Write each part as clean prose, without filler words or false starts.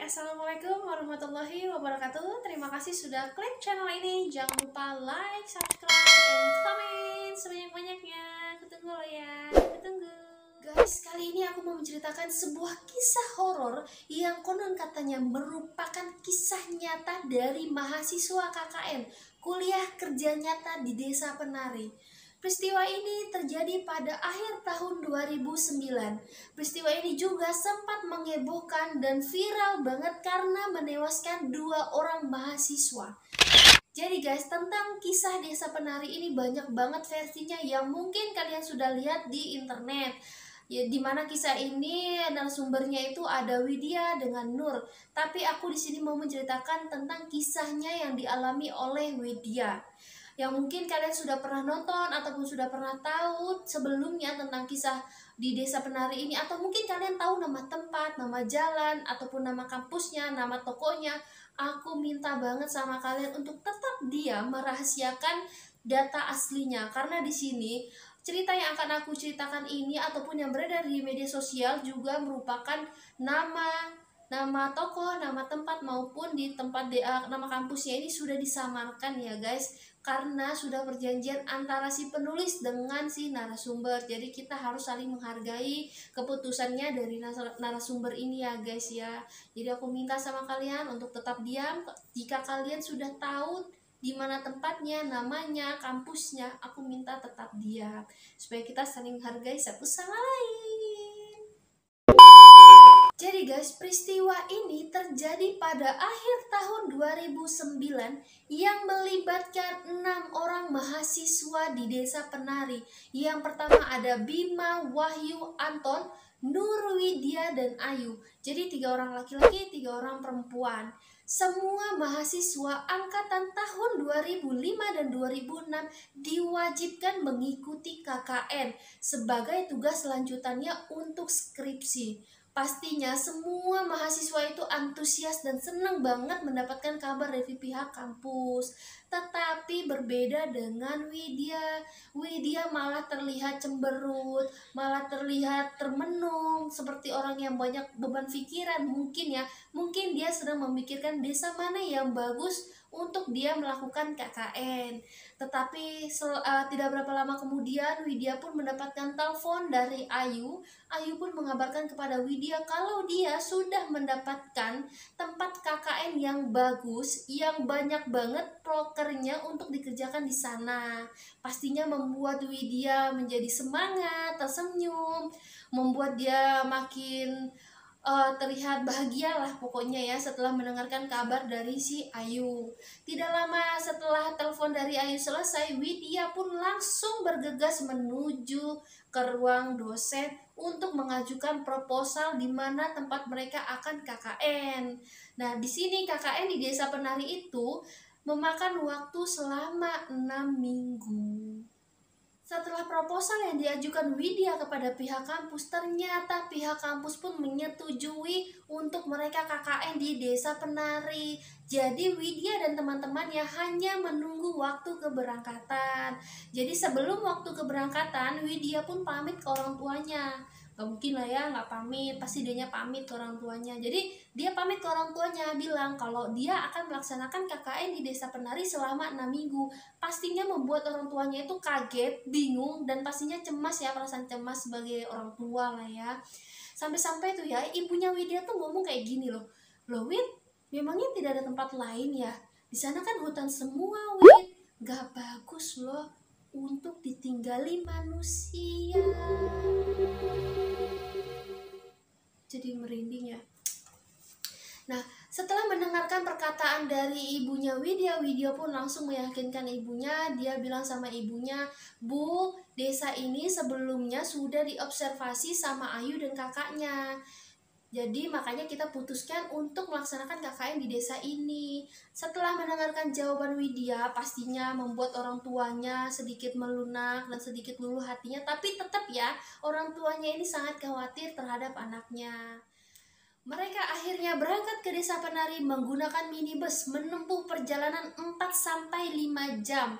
Assalamualaikum warahmatullahi wabarakatuh. Terima kasih sudah klik channel ini. Jangan lupa like, subscribe, dan komen sebanyak-banyaknya. Kutunggu lo ya, kutunggu. Guys, kali ini aku mau menceritakan sebuah kisah horor yang konon katanya merupakan kisah nyata dari mahasiswa KKN, kuliah kerja nyata di Desa Penari. Peristiwa ini terjadi pada akhir tahun 2009. Peristiwa ini juga sempat menghebohkan dan viral banget karena menewaskan 2 orang mahasiswa. Jadi guys, tentang kisah Desa Penari ini banyak banget versinya yang mungkin kalian sudah lihat di internet. Ya, dimana kisah ini narasumbernya itu ada Widya dengan Nur. Tapi aku di sini mau menceritakan tentang kisahnya yang dialami oleh Widya, yang mungkin kalian sudah pernah nonton ataupun sudah pernah tahu sebelumnya tentang kisah di Desa Penari ini, atau mungkin kalian tahu nama tempat, nama jalan, ataupun nama kampusnya, nama tokonya. Aku minta banget sama kalian untuk tetap diam merahasiakan data aslinya, karena di sini cerita yang akan aku ceritakan ini ataupun yang beredar di media sosial juga merupakan nama tokoh, nama tempat maupun di tempat nama kampusnya ini sudah disamarkan ya guys, karena sudah perjanjian antara si penulis dengan si narasumber. Jadi kita harus saling menghargai keputusannya dari narasumber ini ya guys ya. Jadi aku minta sama kalian untuk tetap diam. Jika kalian sudah tahu di mana tempatnya, namanya, kampusnya, aku minta tetap diam supaya kita saling menghargai satu sama lain. Jadi guys, peristiwa ini terjadi pada akhir tahun 2009 yang melibatkan 6 orang mahasiswa di Desa Penari. Yang pertama ada Bima, Wahyu, Anton, Nur, Widya, dan Ayu. Jadi 3 orang laki-laki, 3 orang perempuan. Semua mahasiswa angkatan tahun 2005 dan 2006 diwajibkan mengikuti KKN sebagai tugas lanjutannya untuk skripsi. Pastinya semua mahasiswa itu antusias dan senang banget mendapatkan kabar dari pihak kampus. Tetapi berbeda dengan Widya. Widya malah terlihat cemberut, malah terlihat termenung, seperti orang yang banyak beban pikiran mungkin ya. Mungkin dia sedang memikirkan desa mana yang bagus untuk dia melakukan KKN. Tetapi tidak berapa lama kemudian Widya pun mendapatkan telepon dari Ayu. Ayu pun mengabarkan kepada Widya kalau dia sudah mendapatkan tempat KKN yang bagus, yang banyak banget prokernya untuk dikerjakan di sana. Pastinya membuat Widya menjadi semangat, tersenyum, membuat dia makin terlihat bahagia lah pokoknya ya setelah mendengarkan kabar dari si Ayu. Tidak lama setelah telepon dari Ayu selesai, Widya pun langsung bergegas menuju ke ruang dosen untuk mengajukan proposal di mana tempat mereka akan KKN. Nah, di sini KKN di Desa Penari itu memakan waktu selama 6 minggu. Setelah proposal yang diajukan Widya kepada pihak kampus, ternyata pihak kampus pun menyetujui untuk mereka KKN di Desa Penari. Jadi Widya dan teman-temannya hanya menunggu waktu keberangkatan. Jadi sebelum waktu keberangkatan, Widya pun pamit ke orang tuanya. Gak mungkin lah ya gak pamit, pasti dianya pamit ke orang tuanya. Jadi dia pamit ke orang tuanya, bilang kalau dia akan melaksanakan KKN di Desa Penari selama 6 minggu. Pastinya membuat orang tuanya itu kaget, bingung, dan pastinya cemas ya, perasaan cemas sebagai orang tua lah ya. Sampai-sampai tuh ya, ibunya Widya tuh ngomong kayak gini loh, Wid, memangnya tidak ada tempat lain ya? Di sana kan hutan semua, Wid, gak bagus loh untuk ditinggali manusia. Jadi merinding ya. Nah, setelah mendengarkan perkataan dari ibunya Widya, Widya pun langsung meyakinkan ibunya. Dia bilang sama ibunya, Bu, desa ini sebelumnya sudah diobservasi sama Ayu dan kakaknya. Jadi makanya kita putuskan untuk melaksanakan KKN di desa ini. Setelah mendengarkan jawaban Widya, pastinya membuat orang tuanya sedikit melunak dan sedikit luluh hatinya. Tapi tetap ya, orang tuanya ini sangat khawatir terhadap anaknya. Mereka akhirnya berangkat ke Desa Penari menggunakan minibus menempuh perjalanan 4-5 jam.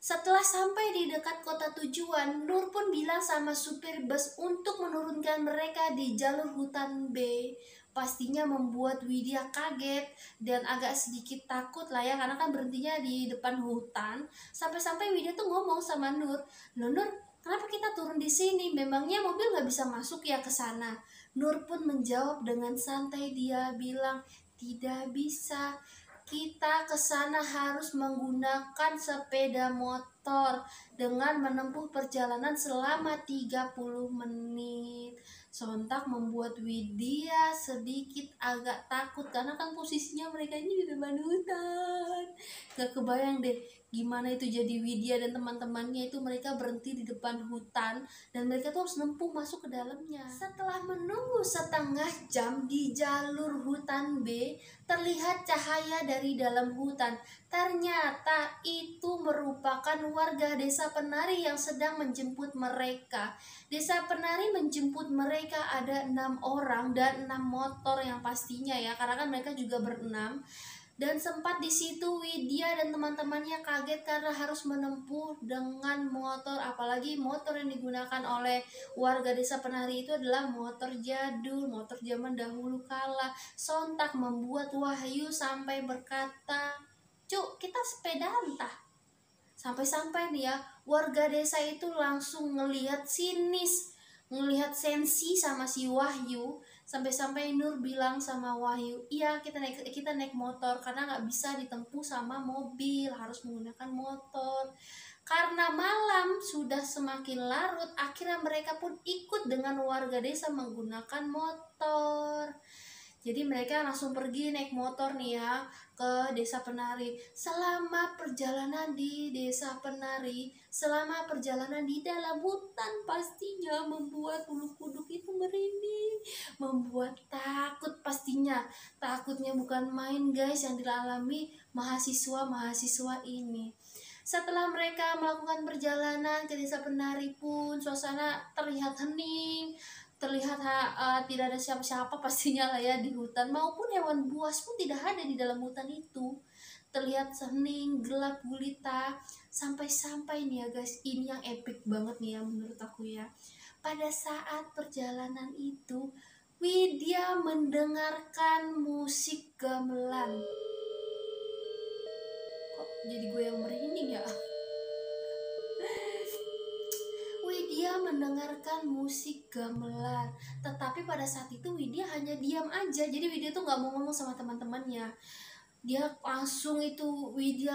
Setelah sampai di dekat kota tujuan, Nur pun bilang sama supir bus untuk menurunkan mereka di jalur hutan B. pastinya membuat Widya kaget dan agak sedikit takut lah ya, karena kan berhentinya di depan hutan. Sampai-sampai Widya tuh ngomong sama Nur, "Loh Nur, kenapa kita turun di sini? Memangnya mobil nggak bisa masuk ya ke sana?" Nur pun menjawab dengan santai, dia bilang, "Tidak bisa. Kita ke sana harus menggunakan sepeda motor dengan menempuh perjalanan selama 30 menit." Sontak membuat Widya sedikit agak takut karena kan posisinya mereka ini di depan hutan. Gak kebayang deh gimana itu jadi Widya dan teman-temannya itu, mereka berhenti di depan hutan dan mereka tuh harus nempuh masuk ke dalamnya. Setelah menunggu setengah jam di jalur hutan B, terlihat cahaya dari dalam hutan. Ternyata itu merupakan warga Desa Penari yang sedang menjemput mereka. Desa Penari menjemput mereka ada 6 orang dan 6 motor yang pastinya ya, karena kan mereka juga berenam. Dan sempat di situ Widya dan teman-temannya kaget karena harus menempuh dengan motor, apalagi motor yang digunakan oleh warga Desa Penari itu adalah motor jadul, motor zaman dahulu kala. Sontak membuat Wahyu sampai berkata, "Cuk, kita sepeda entah." Sampai-sampai nih ya, warga desa itu langsung ngelihat sinis, ngelihat sensi sama si Wahyu. Sampai-sampai Nur bilang sama Wahyu, "Iya, kita naik motor karena nggak bisa ditempuh sama mobil, harus menggunakan motor." Karena malam sudah semakin larut, akhirnya mereka pun ikut dengan warga desa menggunakan motor. Jadi mereka langsung pergi naik motor nih ya ke Desa Penari. Selama perjalanan di Desa Penari, selama perjalanan di dalam hutan, pastinya membuat bulu kuduk itu merinding, membuat takut pastinya. Takutnya bukan main guys yang dialami mahasiswa-mahasiswa ini. Setelah mereka melakukan perjalanan ke Desa Penari pun suasana terlihat hening, terlihat tidak ada siapa-siapa pastinya lah ya di hutan, maupun hewan buas pun tidak ada di dalam hutan itu. Terlihat hening, gelap gulita. Sampai-sampai nih ya guys, ini yang epic banget nih ya menurut aku ya. Pada saat perjalanan itu, Widya mendengarkan musik gamelan. Kok jadi gue yang merinding ya? Widya mendengarkan musik gamelan, tetapi pada saat itu Widya hanya diam aja. Jadi Widya tuh nggak mau ngomong sama teman-temannya. Widya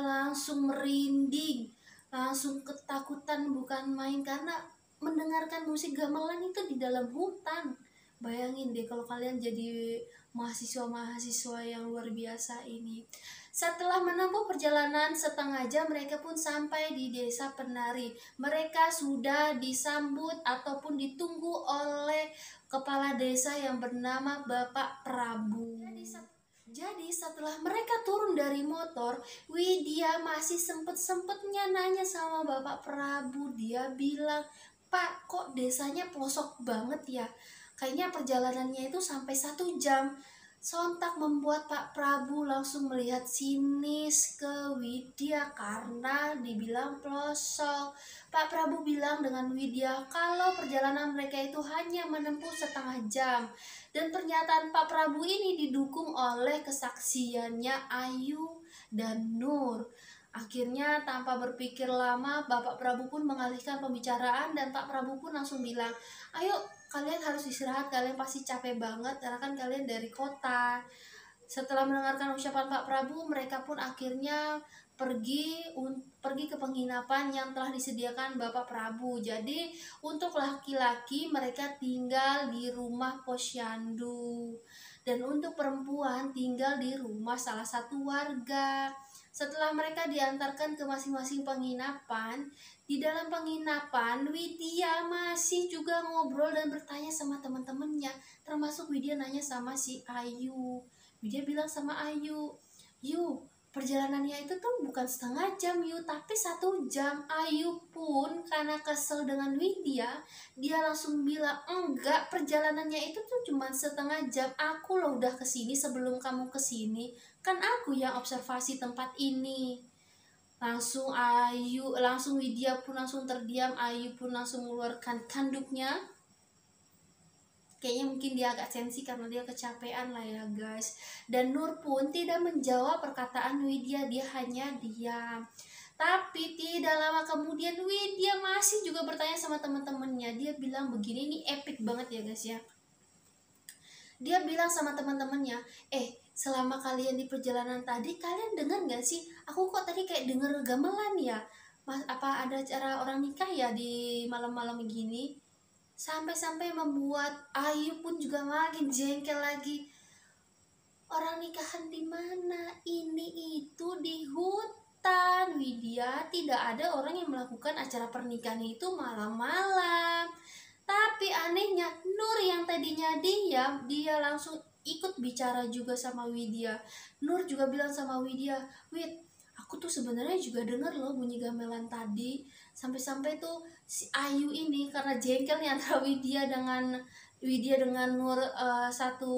langsung merinding, langsung ketakutan bukan main karena mendengarkan musik gamelan itu di dalam hutan. Bayangin deh kalau kalian jadi mahasiswa-mahasiswa yang luar biasa ini. Setelah menempuh perjalanan setengah jam, mereka pun sampai di Desa Penari. Mereka sudah disambut ataupun ditunggu oleh kepala desa yang bernama Bapak Prabu. Jadi setelah mereka turun dari motor, Widya masih sempet-sempetnya nanya sama Bapak Prabu. Dia bilang, "Pak, kok desanya pelosok banget ya? Kayaknya perjalanannya itu sampai 1 jam." Sontak membuat Pak Prabu langsung melihat sinis ke Widya karena dibilang pelosok. Pak Prabu bilang dengan Widya kalau perjalanan mereka itu hanya menempuh setengah jam. Dan pernyataan Pak Prabu ini didukung oleh kesaksiannya Ayu dan Nur. Akhirnya tanpa berpikir lama, Bapak Prabu pun mengalihkan pembicaraan dan Pak Prabu pun langsung bilang, "Ayo, kalian harus istirahat, kalian pasti capek banget karena kan kalian dari kota." Setelah mendengarkan ucapan Pak Prabu, mereka pun akhirnya pergi ke penginapan yang telah disediakan Bapak Prabu. Jadi untuk laki-laki mereka tinggal di rumah posyandu dan untuk perempuan tinggal di rumah salah satu warga. Setelah mereka diantarkan ke masing-masing penginapan, di dalam penginapan Widya masih juga ngobrol dan bertanya sama teman-temannya, termasuk Widya nanya sama si Ayu. Widya bilang sama Ayu, "Yu, perjalanannya itu tuh bukan setengah jam Yu, tapi 1 jam." Ayu pun karena kesel dengan Widya, dia langsung bilang, "Enggak, perjalanannya itu tuh cuma setengah jam. Aku loh udah kesini sebelum kamu kesini. Kan aku yang observasi tempat ini." Langsung Widya pun langsung terdiam, Ayu pun langsung mengeluarkan tanduknya. Kayaknya mungkin dia agak sensi karena dia kecapean lah ya guys. Dan Nur pun tidak menjawab perkataan Widya, dia hanya diam. Tapi tidak lama kemudian Widya masih juga bertanya sama teman-temannya. Dia bilang begini, ini epic banget ya guys ya. Dia bilang sama teman-temannya, selama kalian di perjalanan tadi, kalian dengar gak sih? Aku kok tadi kayak denger gamelan ya? Mas, apa ada acara orang nikah ya di malam-malam gini? Sampai-sampai membuat Ayu pun juga makin jengkel lagi. Orang nikahan di mana? Ini itu di hutan, Widya. Tidak ada orang yang melakukan acara pernikahan itu malam-malam. Tapi anehnya Nur yang tadinya diam, dia langsung ikut bicara juga sama Widya. Nur juga bilang sama Widya, Wid, aku tuh sebenarnya juga dengar loh bunyi gamelan tadi. Sampai-sampai tuh si Ayu ini karena jengkelnya antara Widya dengan Nur satu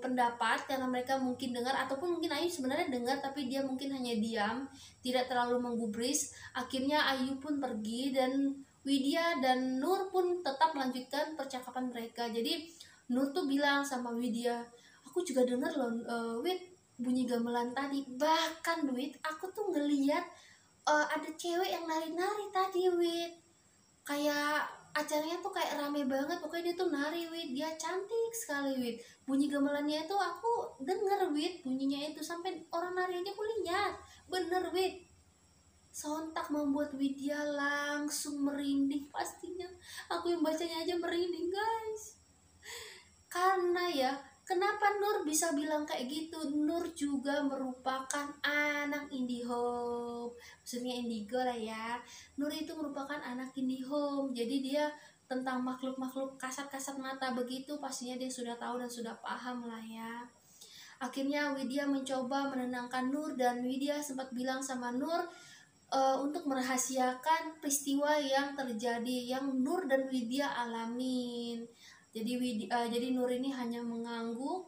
pendapat, karena mereka mungkin dengar ataupun mungkin Ayu sebenarnya dengar tapi dia mungkin hanya diam, tidak terlalu menggubris. Akhirnya Ayu pun pergi dan Widya dan Nur pun tetap melanjutkan percakapan mereka. Jadi Nur tuh bilang sama Widya, aku juga dengar loh Wid, bunyi gamelan tadi. Bahkan Wid, aku tuh ngeliat ada cewek yang nari-nari tadi Wid. Kayak acaranya tuh kayak rame banget, pokoknya dia tuh nari Wid, dia cantik sekali Wid. Bunyi gamelannya itu aku denger Wid, bunyinya itu sampai orang nari aja aku lihat. Bener Wid. Sontak membuat Widya langsung merinding, pastinya aku yang bacanya aja merinding guys. Karena ya, kenapa Nur bisa bilang kayak gitu? Nur juga merupakan anak IndiHome, maksudnya Indigo lah ya. Nur itu merupakan anak IndiHome, jadi dia tentang makhluk-makhluk kasat-kasat mata begitu pastinya dia sudah tahu dan sudah paham lah ya. Akhirnya Widya mencoba menenangkan Nur dan Widya sempat bilang sama Nur untuk merahasiakan peristiwa yang terjadi yang Nur dan Widya alamin. Jadi Nur ini hanya mengangguk,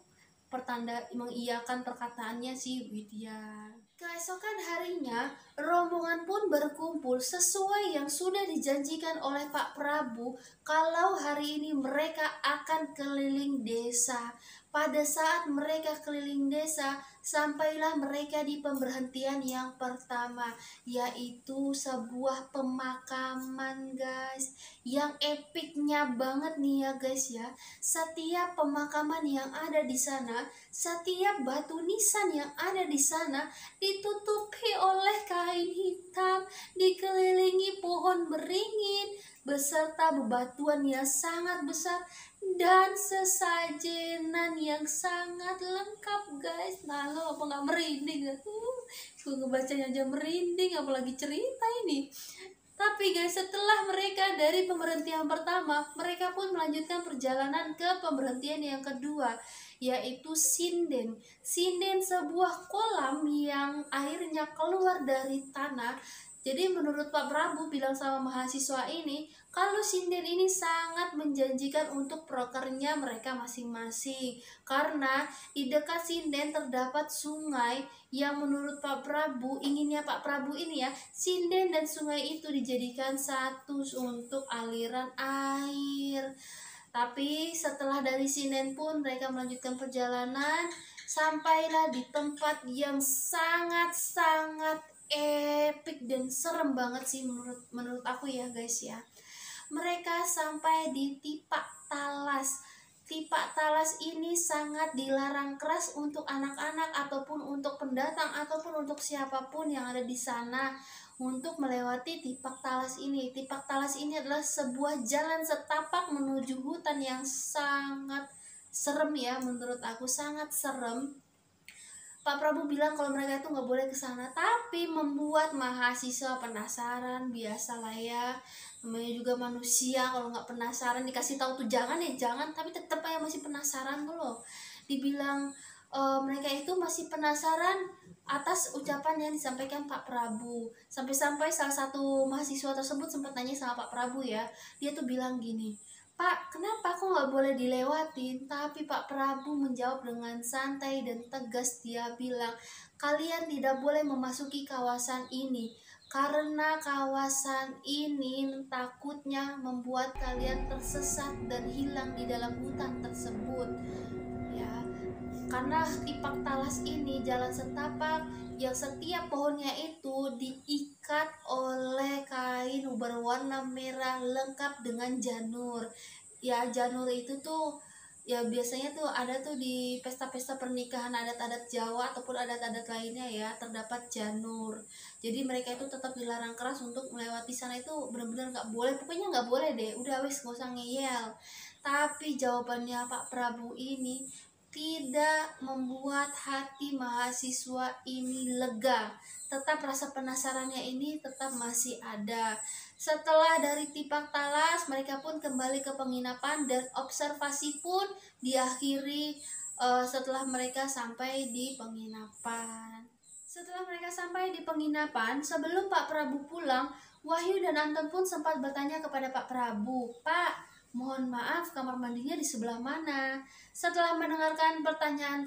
mengiyakan perkataannya si Widya. Keesokan harinya, rombongan pun berkumpul sesuai yang sudah dijanjikan oleh Pak Prabu kalau hari ini mereka akan keliling desa. Pada saat mereka keliling desa, sampailah mereka di pemberhentian yang pertama, yaitu sebuah pemakaman guys. Yang epicnya banget nih ya guys ya. Setiap pemakaman yang ada di sana, setiap batu nisan yang ada di sana ditutupi oleh kain hitam, dikelilingi pohon beringin, beserta bebatuan yang sangat besar dan sesajenan yang sangat lengkap guys. Nah lo apa nggak merinding? Gue ngebacanya aja merinding, apalagi cerita ini. Tapi guys, setelah mereka dari pemberhentian pertama, mereka pun melanjutkan perjalanan ke pemberhentian yang kedua, yaitu sinden. Sinden sebuah kolam yang airnya keluar dari tanah. Jadi menurut Pak Prabu bilang sama mahasiswa ini, kalau sinden ini sangat menjanjikan untuk prokernya mereka masing-masing. Karena di dekat sinden terdapat sungai yang menurut Pak Prabu, inginnya Pak Prabu ini ya, sinden dan sungai itu dijadikan satu untuk aliran air. Tapi setelah dari sinden pun mereka melanjutkan perjalanan, sampailah di tempat yang sangat-sangat epic dan serem banget sih menurut aku ya guys ya. Mereka sampai di Tipak Talas. Tipak Talas ini sangat dilarang keras untuk anak-anak ataupun untuk pendatang ataupun untuk siapapun yang ada di sana untuk melewati Tipak Talas ini. Tipak Talas ini adalah sebuah jalan setapak menuju hutan yang sangat serem ya, menurut aku sangat serem. Pak Prabu bilang kalau mereka itu nggak boleh ke sana, tapi membuat mahasiswa penasaran. Biasalah ya, namanya juga manusia, kalau nggak penasaran dikasih tahu tuh jangan ya jangan, tapi tetap aja masih penasaran tuh loh. Dibilang mereka itu masih penasaran atas ucapan yang disampaikan Pak Prabu. Sampai-sampai salah satu mahasiswa tersebut sempat nanya sama Pak Prabu ya, dia tuh bilang gini, Pak, kenapa kok nggak boleh dilewatin? Tapi Pak Prabu menjawab dengan santai dan tegas. Dia bilang, kalian tidak boleh memasuki kawasan ini. karena kawasan ini takutnya membuat kalian tersesat dan hilang di dalam hutan tersebut. Ya, karena Tipak Talas ini jalan setapak yang setiap pohonnya itu diikat oleh kain berwarna merah lengkap dengan janur. Ya, janur itu tuh ya biasanya tuh ada tuh di pesta-pesta pernikahan adat-adat Jawa ataupun adat-adat lainnya ya, terdapat janur. Jadi mereka itu tetap dilarang keras untuk melewati sana, itu benar-benar nggak boleh, pokoknya nggak boleh deh, udah wis gak usah ngeyel. Tapi jawabannya Pak Prabu ini tidak membuat hati mahasiswa ini lega. Tetap rasa penasarannya ini tetap masih ada. Setelah dari Tipak Talas, mereka pun kembali ke penginapan dan observasi pun diakhiri setelah mereka sampai di penginapan. Setelah mereka sampai di penginapan, sebelum Pak Prabu pulang, Wahyu dan Anton pun sempat bertanya kepada Pak Prabu, "Pak, mohon maaf, kamar mandinya di sebelah mana?" Setelah mendengarkan pertanyaan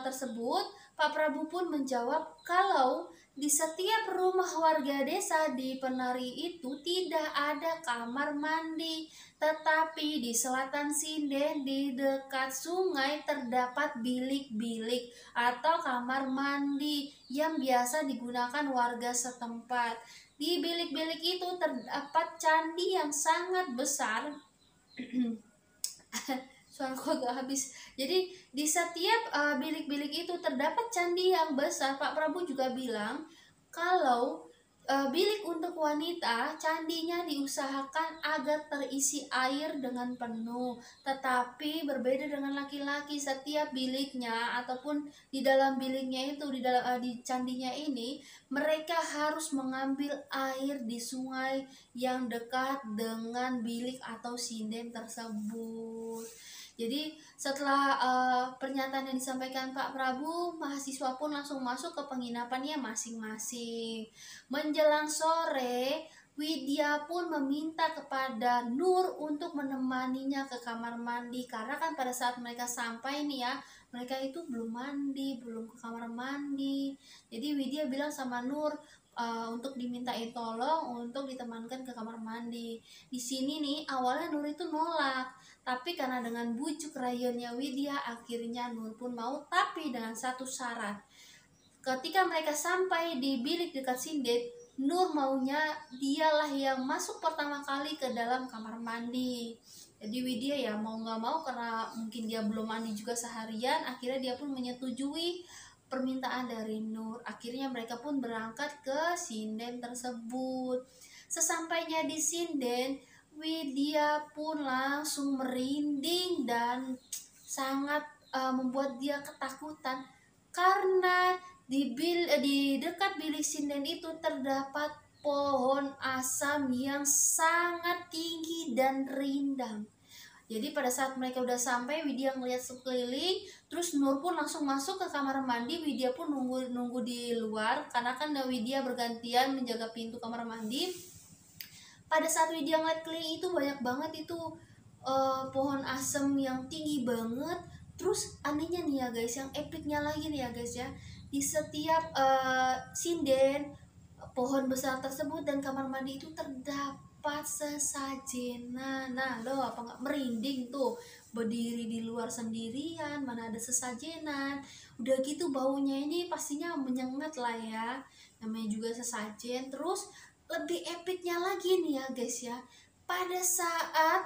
tersebut, Pak Prabu pun menjawab kalau di setiap rumah warga desa di Penari itu tidak ada kamar mandi, tetapi di selatan Sinden di dekat sungai terdapat bilik-bilik atau kamar mandi yang biasa digunakan warga setempat. Di bilik-bilik itu terdapat candi yang sangat besar. Suaraku agak habis. Jadi di setiap bilik-bilik itu terdapat candi yang besar. Pak Prabu juga bilang kalau bilik untuk wanita, candinya diusahakan agar terisi air dengan penuh. Tetapi berbeda dengan laki-laki, setiap biliknya ataupun di dalam biliknya itu, di candinya ini, mereka harus mengambil air di sungai yang dekat dengan bilik atau sinden tersebut. Jadi setelah pernyataan yang disampaikan Pak Prabu, mahasiswa pun langsung masuk ke penginapannya masing-masing. Menjelang sore, Widya pun meminta kepada Nur untuk menemaninya ke kamar mandi, karena kan pada saat mereka sampai nih ya, mereka itu belum mandi, belum ke kamar mandi. Jadi Widya bilang sama Nur untuk dimintain tolong untuk ditemankan ke kamar mandi. Di sini nih awalnya Nur itu nolak, tapi karena dengan bujuk rayuannya Widya, akhirnya Nur pun mau, tapi dengan satu syarat. Ketika mereka sampai di bilik dekat Sinden, Nur maunya dialah yang masuk pertama kali ke dalam kamar mandi. Jadi Widya ya mau nggak mau, karena mungkin dia belum mandi juga seharian, akhirnya dia pun menyetujui permintaan dari Nur. Akhirnya mereka pun berangkat ke sinden tersebut. Sesampainya di sinden, Widya pun langsung merinding dan sangat membuat dia ketakutan, karena di dekat bilik sinden itu terdapat pohon asam yang sangat tinggi dan rindang. Jadi pada saat mereka udah sampai, Widya ngeliat sekeliling, terus Nur pun langsung masuk ke kamar mandi. Widya pun nunggu di luar, karena kan Widya bergantian menjaga pintu kamar mandi. Pada saat Widya ngeliat keliling itu banyak banget itu pohon asem yang tinggi banget. Terus anehnya nih ya guys, yang epicnya lagi nih ya guys ya, di setiap sinden pohon besar tersebut dan kamar mandi itu terdapat sesajenan. Nah lo apa nggak merinding tuh, berdiri di luar sendirian, mana ada sesajenan. Udah gitu baunya ini pastinya menyengat lah ya, namanya juga sesajen. Terus lebih epicnya lagi nih ya guys ya, pada saat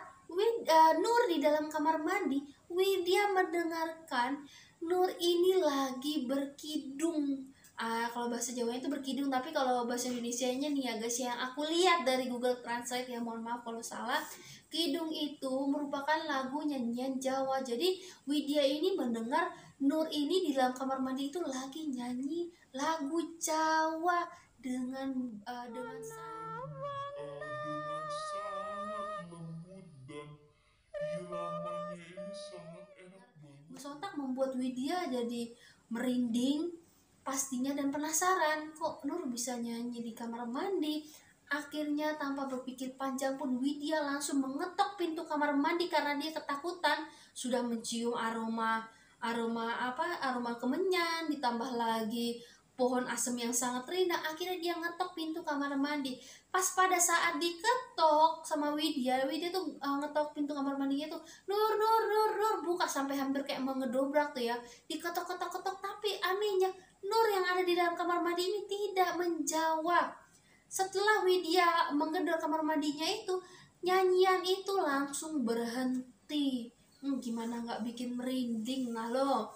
Nur di dalam kamar mandi, Widya mendengarkan Nur ini lagi berkidung. Kalau bahasa Jawanya itu berkidung, tapi kalau bahasa Indonesianya nih ya guys, yang aku lihat dari Google Translate ya, mohon maaf kalau salah. Kidung itu merupakan lagu nyanyian Jawa. Jadi Widya ini mendengar Nur ini di dalam kamar mandi itu lagi nyanyi lagu Jawa dengan sangat lembut dan iramanya ini sangat enak banget. Sontak membuat Widya jadi merinding pastinya dan penasaran, kok Nur bisa nyanyi di kamar mandi. Akhirnya tanpa berpikir panjang pun Widya langsung mengetok pintu kamar mandi karena dia ketakutan. Sudah mencium aroma kemenyan, ditambah lagi pohon asem yang sangat rindang. Akhirnya dia ngetok pintu kamar mandi. Pas pada saat diketok sama Widya tuh ngetok pintu kamar mandinya tuh, Nur, Nur, Nur, Nur, buka, sampai hampir kayak mau ngedobrak tuh ya. Diketok-ketok-ketok, tapi anehnya Nur yang ada di dalam kamar mandi ini tidak menjawab. Setelah Widya menggedor kamar mandinya itu, nyanyian itu langsung berhenti. Gimana nggak bikin merinding? Nah lo,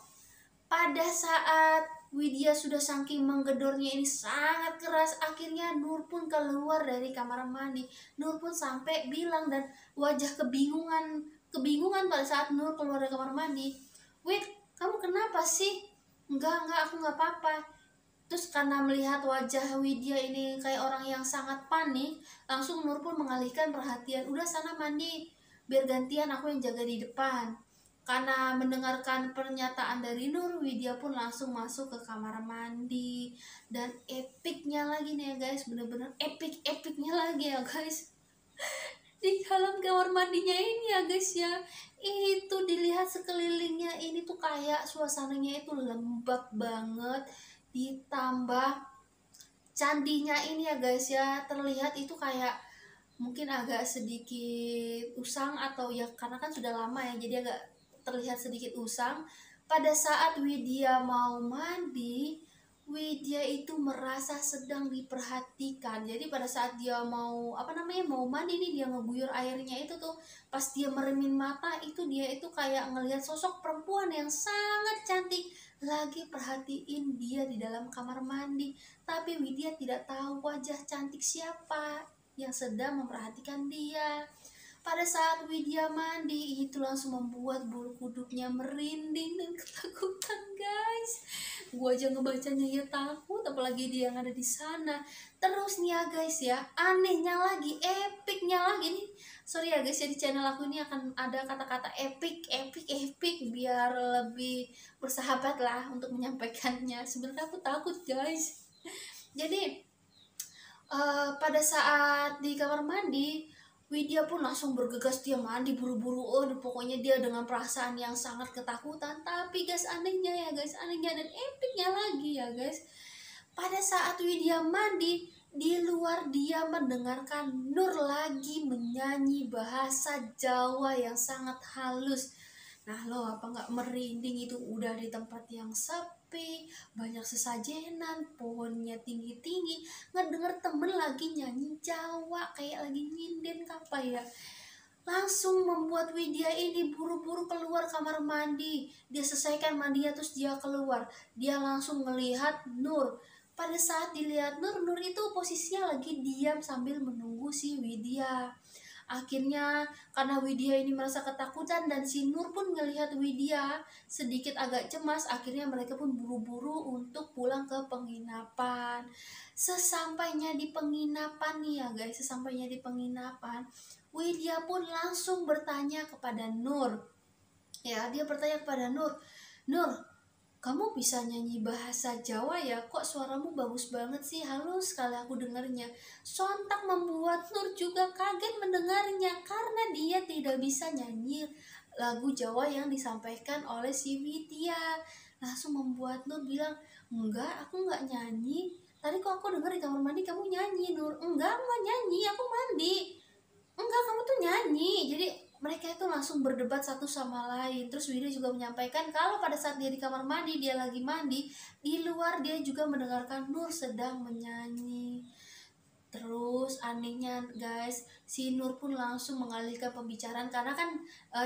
pada saat Widya sudah saking menggedornya ini sangat keras, akhirnya Nur pun keluar dari kamar mandi. Nur pun sampai bilang dan wajah kebingungan pada saat Nur keluar dari kamar mandi. Wid, kamu kenapa sih? Enggak, aku nggak apa-apa. Terus karena melihat wajah Widya ini kayak orang yang sangat panik, langsung Nur pun mengalihkan perhatian. Udah sana mandi, biar gantian aku yang jaga di depan. Karena mendengarkan pernyataan dari Nur, Widya pun langsung masuk ke kamar mandi. Dan epicnya lagi nih ya guys, bener-bener epicnya lagi ya guys. Di dalam kamar mandinya ini ya guys ya, itu dilihat sekelilingnya ini tuh kayak suasananya itu lembab banget. Ditambah candinya ini ya guys ya, terlihat itu kayak mungkin agak sedikit usang, atau ya karena kan sudah lama ya, jadi agak terlihat sedikit usang. Pada saat Widya mau mandi, Widya itu merasa sedang diperhatikan. Jadi pada saat dia mau mau mandi nih, dia ngeguyur airnya itu tuh, pas dia meremin mata itu, dia itu kayak ngelihat sosok perempuan yang sangat cantik lagi perhatiin dia di dalam kamar mandi. Tapi Widya tidak tahu wajah cantik siapa yang sedang memperhatikan dia. Pada saat Widya mandi, itu langsung membuat bulu kuduknya merinding dan ketakutan guys. Gua aja ngebacanya ya takut, apalagi dia yang ada di sana. Terus nih ya guys ya, anehnya lagi, epicnya lagi nih. Sorry ya guys ya, di channel aku ini akan ada kata-kata epic, biar lebih bersahabat lah untuk menyampaikannya. Sebenarnya aku takut guys. Jadi pada saat di kamar mandi, Widya pun langsung bergegas, dia mandi buru-buru. Pokoknya dia dengan perasaan yang sangat ketakutan. Tapi guys, anehnya dan epicnya lagi ya guys, pada saat Widya mandi, di luar dia mendengarkan Nur lagi menyanyi bahasa Jawa yang sangat halus. Nah lo, apa nggak merinding? Itu udah di tempat yang sepi, banyak sesajenan, pohonnya tinggi-tinggi, ngedenger temen lagi nyanyi Jawa kayak lagi nyinden apa ya. Langsung membuat Widya ini buru-buru keluar kamar mandi. Dia selesaikan mandinya terus dia keluar. Dia langsung melihat Nur. Pada saat dilihat Nur, Nur itu posisinya lagi diam sambil menunggu si Widya. Akhirnya karena Widya ini merasa ketakutan dan si Nur pun ngelihat Widya sedikit agak cemas, akhirnya mereka pun buru-buru untuk pulang ke penginapan. Sesampainya di penginapan nih ya guys, Widya pun langsung bertanya kepada Nur. Ya, dia bertanya kepada Nur, Nur, kamu bisa nyanyi bahasa Jawa ya? Kok suaramu bagus banget sih, halus sekali aku dengarnya. Sontak membuat Nur juga kaget mendengarnya, karena dia tidak bisa nyanyi lagu Jawa yang disampaikan oleh si Widya. Langsung membuat Nur bilang, enggak, aku nggak nyanyi. Tadi kok aku dengar di kamar mandi kamu nyanyi, Nur. Enggak, aku nggak nyanyi, aku mandi. Enggak, kamu tuh nyanyi. Jadi mereka itu langsung berdebat satu sama lain. Terus Widya juga menyampaikan kalau pada saat dia di kamar mandi, dia lagi mandi, di luar dia juga mendengarkan Nur sedang menyanyi. Terus anehnya guys, si Nur pun langsung mengalihkan pembicaraan, karena kan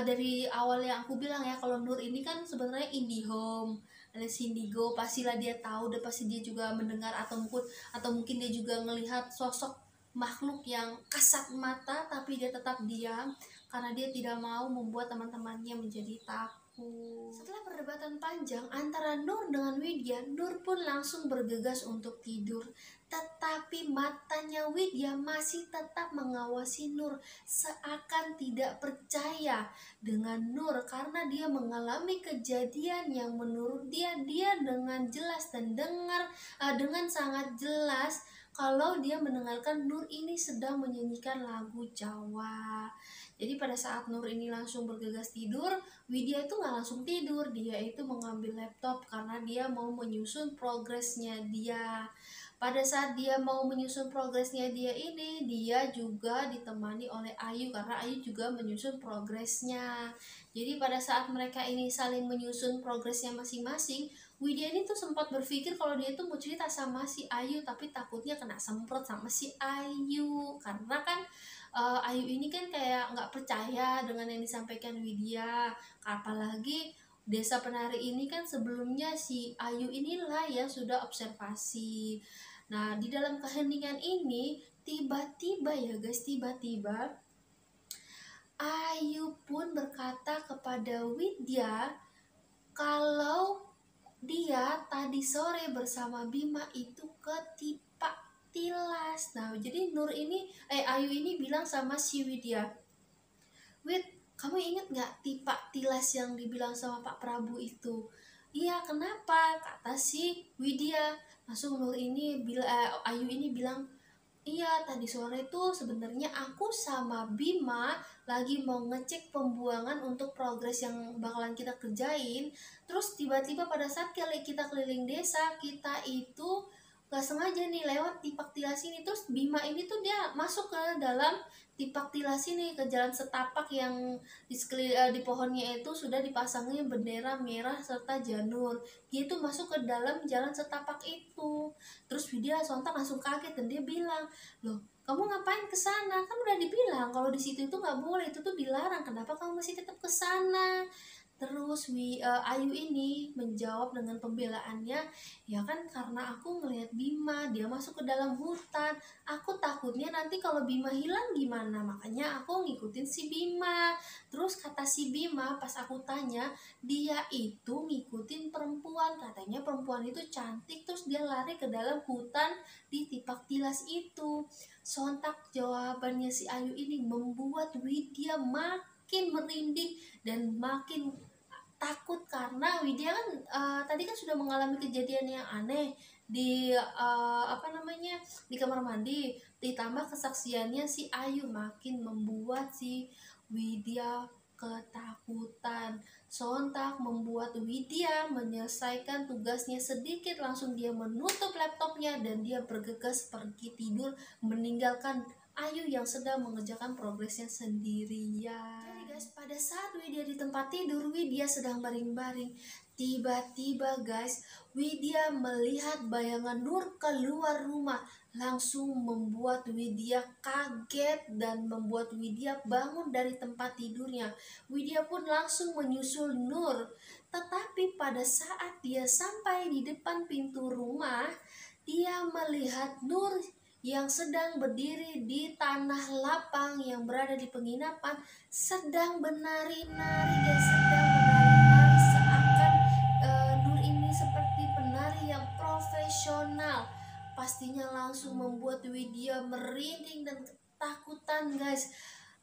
dari awal yang aku bilang ya, kalau Nur ini kan sebenarnya IndiHome alias Indigo, pastilah dia tahu dan pasti dia juga mendengar, atau mungkin dia juga melihat sosok makhluk yang kasat mata, tapi dia tetap diam karena dia tidak mau membuat teman-temannya menjadi takut. Setelah perdebatan panjang antara Nur dengan Widya, Nur pun langsung bergegas untuk tidur. Tetapi matanya Widya masih tetap mengawasi Nur, seakan tidak percaya dengan Nur karena dia mengalami kejadian yang menurut dia dengan jelas dan dengan sangat jelas kalau dia mendengarkan Nur ini sedang menyanyikan lagu Jawa. Jadi pada saat Nur ini langsung bergegas tidur, Widya itu nggak langsung tidur, dia itu mengambil laptop karena dia mau menyusun progresnya dia. Pada saat dia mau menyusun progresnya dia ini, dia juga ditemani oleh Ayu karena Ayu juga menyusun progresnya. Jadi pada saat mereka ini saling menyusun progresnya masing-masing, Widya ini tuh sempat berpikir kalau dia itu mau cerita sama si Ayu, tapi takutnya kena semprot sama si Ayu karena kan Ayu ini kan kayak nggak percaya dengan yang disampaikan Widya, apalagi Desa Penari ini kan sebelumnya si Ayu inilah yang sudah observasi. Nah, di dalam keheningan ini tiba-tiba ya guys, tiba-tiba Ayu pun berkata kepada Widya kalau dia tadi sore bersama Bima itu ke Tipak Tilas. Nah, jadi Ayu ini bilang sama si Widya, "Wid, kamu inget gak Tipak Tilas yang dibilang sama Pak Prabu itu?" "Iya, kenapa?" kata si Widya. Langsung Ayu ini bilang, "Iya, tadi sore tuh sebenarnya aku sama Bima lagi mau ngecek pembuangan untuk progres yang bakalan kita kerjain. Terus tiba-tiba pada saat kita keliling desa, kita itu gak sengaja nih lewat Tipak Tilas ini. Terus Bima ini tuh dia masuk ke dalam Tipak Tilas ini, ke jalan setapak yang di pohonnya itu sudah dipasangnya bendera merah serta janur. Dia tuh masuk ke dalam jalan setapak itu." Terus Widya sontak langsung kaget dan dia bilang, "Loh, kamu ngapain ke sana? Kan udah dibilang kalau di situ itu nggak boleh, itu tuh dilarang. Kenapa kamu masih tetap ke sana?" Terus Ayu ini menjawab dengan pembelaannya, "Ya kan karena aku ngelihat Bima, dia masuk ke dalam hutan. Aku takutnya nanti kalau Bima hilang gimana, makanya aku ngikutin si Bima." Terus kata si Bima pas aku tanya, dia itu ngikutin perempuan, katanya perempuan itu cantik, terus dia lari ke dalam hutan di Tipak Tilas itu. Sontak jawabannya si Ayu ini membuat Widya makin merinding dan makin takut karena Widya kan tadi kan sudah mengalami kejadian yang aneh di di kamar mandi, ditambah kesaksiannya si Ayu makin membuat si Widya ketakutan. Sontak membuat Widya menyelesaikan tugasnya sedikit, langsung dia menutup laptopnya dan dia bergegas pergi tidur meninggalkan Ayu yang sedang mengerjakan progresnya sendirian. Jadi guys, pada saat Widya di tempat tidur, Widya sedang baring-baring. Tiba-tiba guys, Widya melihat bayangan Nur keluar rumah. Langsung membuat Widya kaget dan membuat Widya bangun dari tempat tidurnya. Widya pun langsung menyusul Nur. Tetapi pada saat dia sampai di depan pintu rumah, dia melihat Nur yang sedang berdiri di tanah lapang yang berada di penginapan, sedang menari-nari dan sedang menari-nari seakan Nur ini seperti penari yang profesional. Pastinya langsung membuat Widya merinding dan ketakutan guys.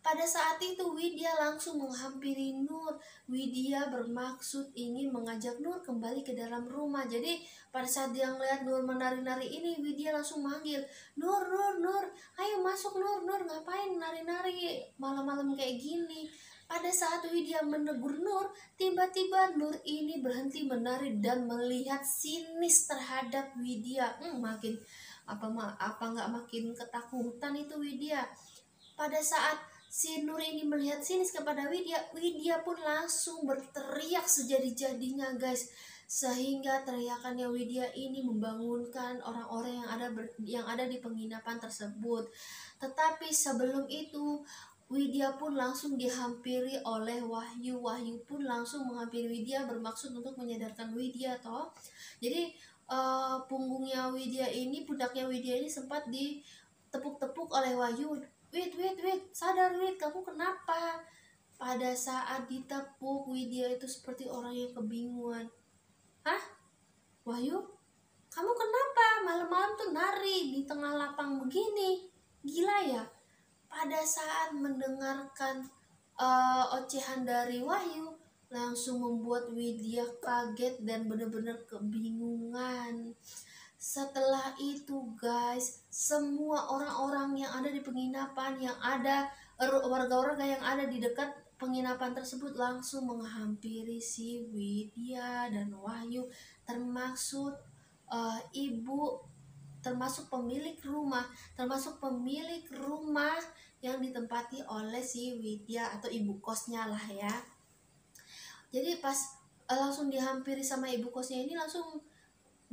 Pada saat itu Widya langsung menghampiri Nur. Widya bermaksud ingin mengajak Nur kembali ke dalam rumah. Jadi pada saat dia melihat Nur menari-nari ini, Widya langsung manggil, "Nur, Nur, Nur, ayo masuk Nur, Nur, ngapain nari-nari malam-malam kayak gini?" Pada saat Widya menegur Nur, tiba-tiba Nur ini berhenti menari dan melihat sinis terhadap Widya. Makin apa nggak makin ketakutan itu Widya. Pada saat si Nur ini melihat sinis kepada Widya, Widya pun langsung berteriak sejadi-jadinya guys. Sehingga teriakannya Widya ini membangunkan orang-orang yang ada di penginapan tersebut. Tetapi sebelum itu Widya pun langsung dihampiri oleh Wahyu. Wahyu pun langsung menghampiri Widya bermaksud untuk menyadarkan Widya toh. Jadi pundaknya Widya ini sempat ditepuk-tepuk oleh Wahyu. Wid, sadar Wid, kamu kenapa?" Pada saat ditepuk, Widya itu seperti orang yang kebingungan. "Hah? Wahyu, kamu kenapa malam-malam tuh nari di tengah lapang begini? Gila ya?" Pada saat mendengarkan ocehan dari Wahyu, langsung membuat Widya kaget dan benar-benar kebingungan. Setelah itu guys, semua orang-orang yang ada di penginapan, yang ada warga-warga yang ada di dekat penginapan tersebut langsung menghampiri si Widya dan Wahyu, termasuk ibu, termasuk pemilik rumah yang ditempati oleh si Widya atau ibu kosnya lah ya. Jadi pas langsung dihampiri sama ibu kosnya ini, langsung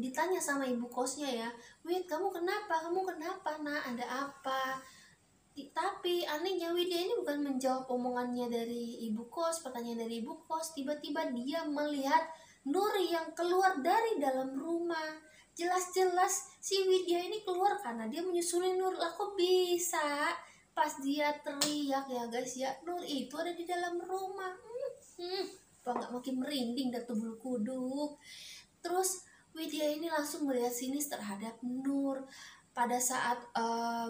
ditanya sama ibu kosnya ya, "Wid, kamu kenapa nak, ada apa?" Tapi anehnya Widya ini bukan menjawab omongannya dari ibu kos, pertanyaan dari ibu kos. Tiba-tiba dia melihat Nur yang keluar dari dalam rumah. Jelas-jelas si Widya ini keluar karena dia menyusuli Nur. Lah kok bisa? Pas dia teriak ya guys ya, Nur itu ada di dalam rumah. Apa nggak makin merinding dah tuh bulu kuduk. Terus Widya ini langsung melihat sinis terhadap Nur. Pada saat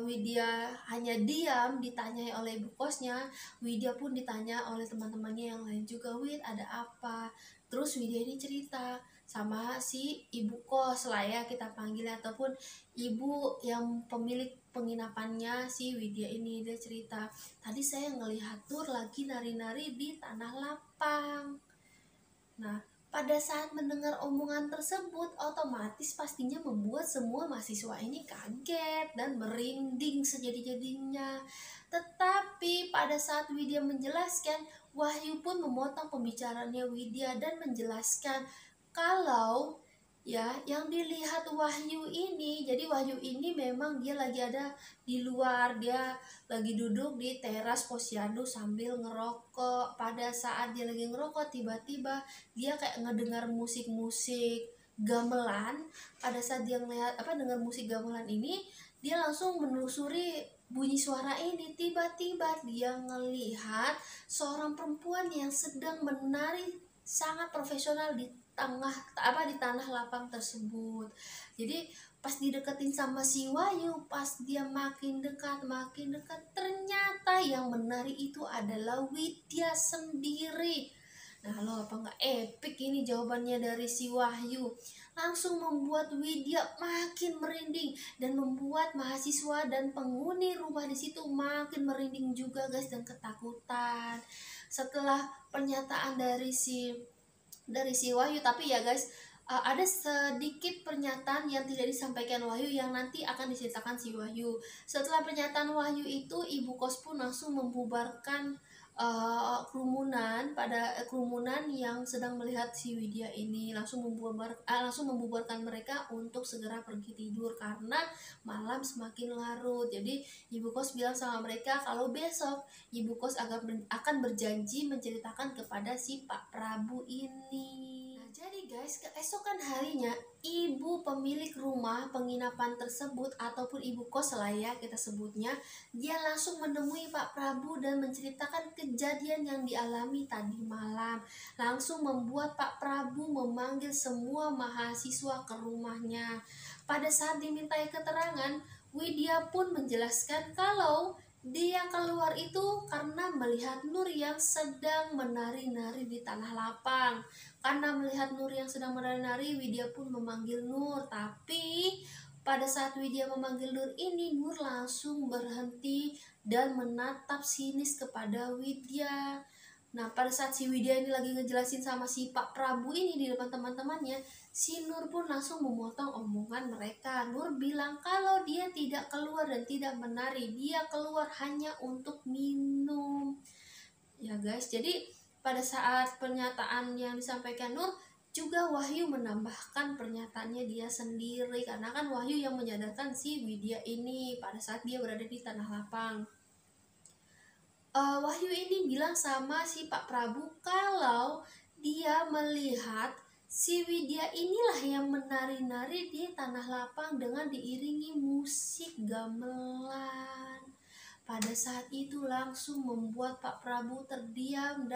Widya hanya diam ditanyai oleh ibu kosnya, Widya pun ditanya oleh teman-temannya yang lain juga, "Wid, ada apa?" Terus Widya ini cerita sama si ibu kos lah ya kita panggilnya, ataupun ibu yang pemilik penginapannya si Widya ini. Dia cerita, "Tadi saya ngelihat Nur lagi nari-nari di tanah lapang." Nah, pada saat mendengar omongan tersebut, otomatis pastinya membuat semua mahasiswa ini kaget dan merinding sejadi-jadinya. Tetapi pada saat Widya menjelaskan, Wahyu pun memotong pembicaraannya Widya dan menjelaskan kalau ya yang dilihat Wahyu ini, jadi Wahyu ini memang dia lagi ada di luar, dia lagi duduk di teras posyandu sambil ngerokok. Pada saat dia lagi ngerokok, tiba-tiba dia kayak ngedengar musik-musik gamelan. Pada saat dia ngelihat dengar musik gamelan ini, dia langsung menelusuri bunyi suara ini. Tiba-tiba dia ngelihat seorang perempuan yang sedang menari sangat profesional di tanah lapang tersebut. Jadi pas dideketin sama si Wahyu, pas dia makin dekat, ternyata yang menari itu adalah Widya sendiri. Nah, lo apa nggak epic ini jawabannya dari si Wahyu? Langsung membuat Widya makin merinding dan membuat mahasiswa dan penghuni rumah di situ makin merinding juga guys, dan ketakutan. Setelah pernyataan dari si Wahyu, tapi ya guys, ada sedikit pernyataan yang tidak disampaikan Wahyu yang nanti akan diceritakan si Wahyu. Setelah pernyataan Wahyu itu, ibu kos pun langsung membubarkan kerumunan yang sedang melihat si Widya ini, langsung membubarkan mereka untuk segera pergi tidur karena malam semakin larut. Jadi ibu kos bilang sama mereka kalau besok ibu kos akan berjanji menceritakan kepada si Pak Prabu ini. Jadi guys, keesokan harinya ibu pemilik rumah penginapan tersebut ataupun ibu kos lah ya kita sebutnya, dia langsung menemui Pak Prabu dan menceritakan kejadian yang dialami tadi malam. Langsung membuat Pak Prabu memanggil semua mahasiswa ke rumahnya. Pada saat dimintai keterangan, Widya pun menjelaskan kalau dia keluar itu karena melihat Nur yang sedang menari-nari di tanah lapang. Karena melihat Nur yang sedang menari-nari, Widya pun memanggil Nur. Tapi pada saat Widya memanggil Nur ini, Nur langsung berhenti dan menatap sinis kepada Widya. Nah, pada saat si Widya ini lagi ngejelasin sama si Pak Prabu ini di depan teman-temannya, si Nur pun langsung memotong omongan mereka. Nur bilang kalau dia tidak keluar dan tidak menari, dia keluar hanya untuk minum. Ya guys, jadi pada saat pernyataan yang disampaikan Nur, juga Wahyu menambahkan pernyataannya dia sendiri, karena kan Wahyu yang menyadarkan si Widya ini pada saat dia berada di tanah lapang. Wahyu ini bilang sama si Pak Prabu kalau dia melihat si Widya inilah yang menari-nari di tanah lapang dengan diiringi musik gamelan. Pada saat itu langsung membuat Pak Prabu terdiam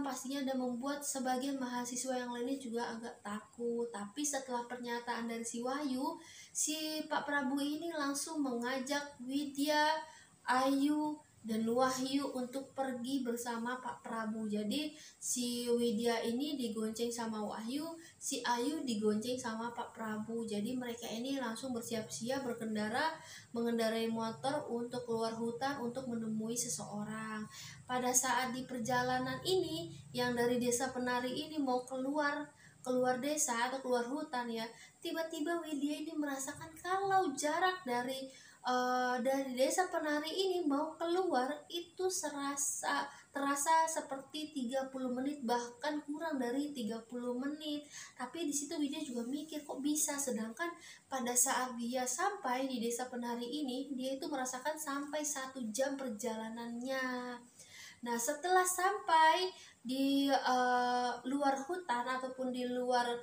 pastinya, dan membuat sebagian mahasiswa yang lainnya juga agak takut. Tapi setelah pernyataan dari si Wahyu, si Pak Prabu ini langsung mengajak Widya, Ayu, dan Wahyu untuk pergi bersama Pak Prabu. Jadi si Widya ini digonceng sama Wahyu, si Ayu digonceng sama Pak Prabu. Jadi mereka ini langsung bersiap-siap mengendarai motor untuk keluar hutan untuk menemui seseorang. Pada saat di perjalanan ini, yang dari desa penari ini mau keluar desa atau keluar hutan ya, tiba-tiba Widya ini merasakan kalau jarak dari desa penari ini mau keluar itu terasa seperti 30 menit, bahkan kurang dari 30 menit. Tapi di situ Widya juga mikir, kok bisa, sedangkan pada saat dia sampai di desa penari ini, dia itu merasakan sampai 1 jam perjalanannya. Nah, setelah sampai di luar hutan ataupun di luar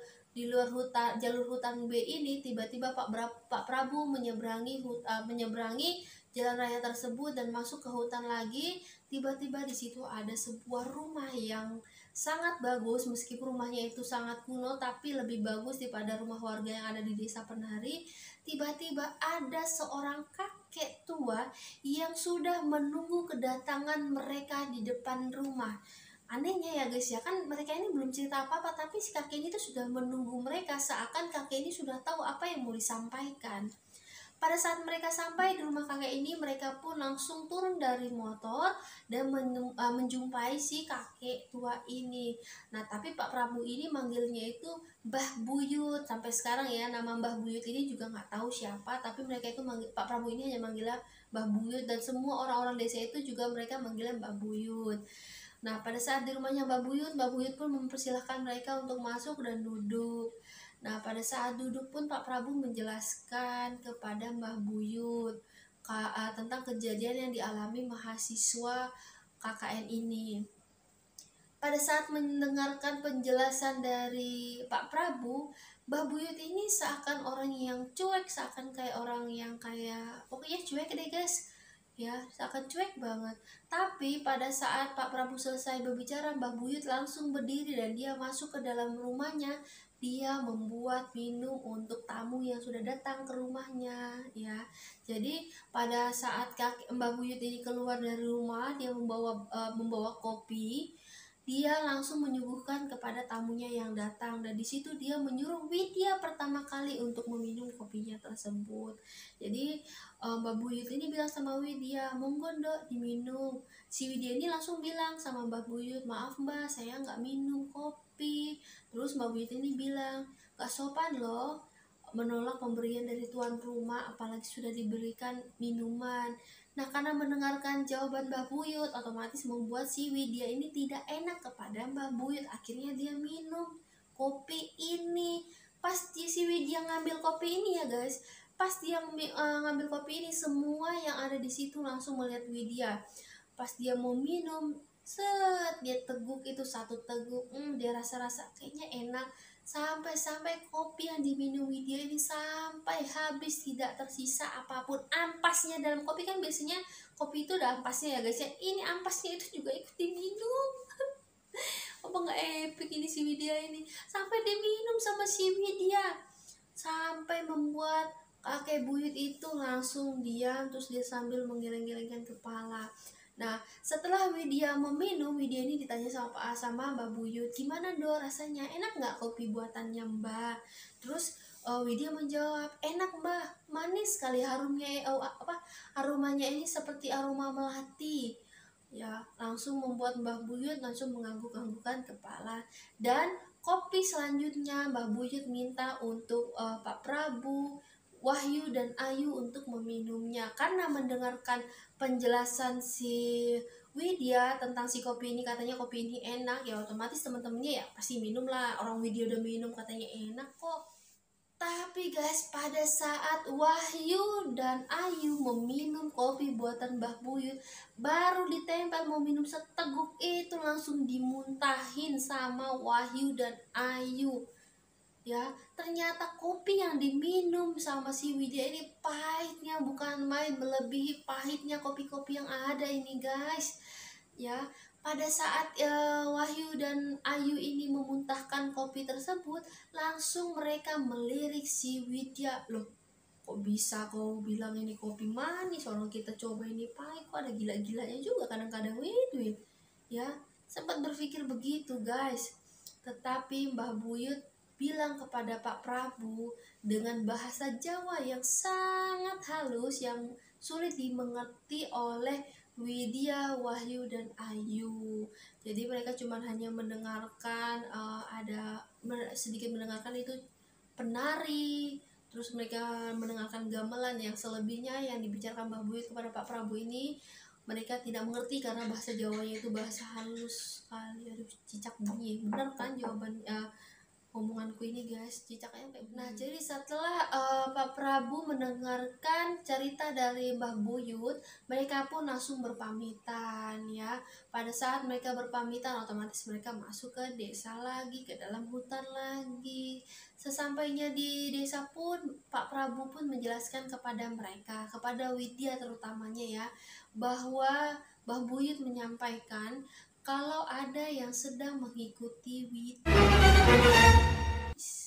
hutan, jalur hutan B ini, tiba-tiba Pak Prabu menyeberangi jalan raya tersebut dan masuk ke hutan lagi. Tiba-tiba di situ ada sebuah rumah yang sangat bagus, meskipun rumahnya itu sangat kuno tapi lebih bagus daripada rumah warga yang ada di desa penari. Tiba-tiba ada seorang kakek tua yang sudah menunggu kedatangan mereka di depan rumah. Anehnya ya guys ya, kan mereka ini belum cerita apa-apa, tapi si kakek ini tuh sudah menunggu mereka, seakan kakek ini sudah tahu apa yang mau disampaikan. Pada saat mereka sampai di rumah kakek ini, mereka pun langsung turun dari motor dan menjumpai si kakek tua ini. Nah, tapi Pak Prabu ini manggilnya itu Mbah Buyut. Sampai sekarang ya, nama Mbah Buyut ini juga nggak tahu siapa, tapi mereka itu Pak Prabu ini hanya manggilnya Mbah Buyut, dan semua orang-orang desa itu juga mereka manggilnya Mbah Buyut. Nah, pada saat di rumahnya Mbah Buyut pun mempersilahkan mereka untuk masuk dan duduk. Nah, pada saat duduk pun Pak Prabu menjelaskan kepada Mbah Buyut tentang kejadian yang dialami mahasiswa KKN ini. Pada saat mendengarkan penjelasan dari Pak Prabu, Mbah Buyut ini seakan orang yang cuek, seakan kayak orang yang pokoknya cuek deh guys. Ya, seakan cuek banget. Tapi pada saat Pak Prabu selesai berbicara, Mbah Buyut langsung berdiri dan dia masuk ke dalam rumahnya. Dia membuat minum untuk tamu yang sudah datang ke rumahnya, ya. Jadi pada saat Mbah Buyut ini keluar dari rumah, dia membawa kopi. Dia langsung menyuguhkan kepada tamunya yang datang, dan di situ dia menyuruh Widya pertama kali untuk meminum kopinya tersebut. Jadi Mbak Buyut ini bilang sama Widya, monggo Ndok diminum. Si Widya ini langsung bilang sama Mbak Buyut, maaf Mbak, saya nggak minum kopi. Terus Mbak Buyut ini bilang, gak sopan loh menolak pemberian dari tuan rumah, apalagi sudah diberikan minuman. Nah, karena mendengarkan jawaban Mbah Buyut, otomatis membuat si Widya ini tidak enak kepada Mbah Buyut. Akhirnya dia minum kopi ini. Pas si Widya ngambil kopi ini ya guys, pas dia ngambil kopi ini, semua yang ada di situ langsung melihat Widya. Pas dia mau minum, dia teguk itu 1 teguk, dia rasa-rasa kayaknya enak. Sampai kopi yang diminum Widya ini sampai habis, tidak tersisa apapun. Ampasnya dalam kopi, kan biasanya kopi itu ada ampasnya ya guys ya, ini ampasnya itu juga ikut diminum. Apa nggak epic ini si Widya ini, sampai diminum sama si Widya, sampai membuat kakek Buyut itu langsung diam, terus dia sambil menggeleng-gelengkan kepala. Nah, setelah Widya meminum, Widya ini ditanya sama Mbak Buyut, gimana Dok rasanya, enak nggak kopi buatannya Mbak? Terus Widya menjawab, enak Mbak, manis sekali, aromanya ini seperti aroma melati. Ya, langsung membuat Mbah Buyut langsung mengangguk-anggukkan kepala. Dan kopi selanjutnya Mbah Buyut minta untuk Pak Prabu, Wahyu dan Ayu untuk meminumnya. Karena mendengarkan penjelasan si Widya tentang si kopi ini, katanya kopi ini enak, ya otomatis teman-temannya ya pasti minum lah. Orang Widya udah minum, katanya enak kok. Tapi guys, pada saat Wahyu dan Ayu meminum kopi buatan Mbah Buyut, baru ditempel mau minum seteguk itu langsung dimuntahin sama Wahyu dan Ayu. Ya, ternyata kopi yang diminum sama si Widya ini pahitnya bukan main, melebihi pahitnya kopi-kopi yang ada ini guys. Ya, pada saat Wahyu dan Ayu ini memuntahkan kopi tersebut, langsung mereka melirik si Widya. Loh, kok bisa kau bilang ini kopi manis, orang kita coba ini pahit, kok ada gila-gilanya juga kadang-kadang. Wait, ya, sempat berpikir begitu guys. Tetapi Mbah Buyut bilang kepada Pak Prabu dengan bahasa Jawa yang sangat halus, yang sulit dimengerti oleh Widya, Wahyu, dan Ayu. Jadi mereka cuma hanya mendengarkan, sedikit mendengarkan itu penari, terus mereka mendengarkan gamelan. Yang selebihnya yang dibicarakan Mbah Buyut kepada Pak Prabu ini mereka tidak mengerti karena bahasa Jawanya itu bahasa halus sekali. Aduh, cicak bunyi, benar kan jawaban omonganku ini guys, cicaknya kayak. Nah, jadi setelah Pak Prabu mendengarkan cerita dari Mbah Buyut, mereka pun langsung berpamitan ya. Pada saat mereka berpamitan, otomatis mereka masuk ke desa lagi, ke dalam hutan lagi. Sesampainya di desa pun, Pak Prabu pun menjelaskan kepada mereka, kepada Widya terutamanya ya, bahwa Mbah Buyut menyampaikan kalau ada yang sedang mengikuti Widya.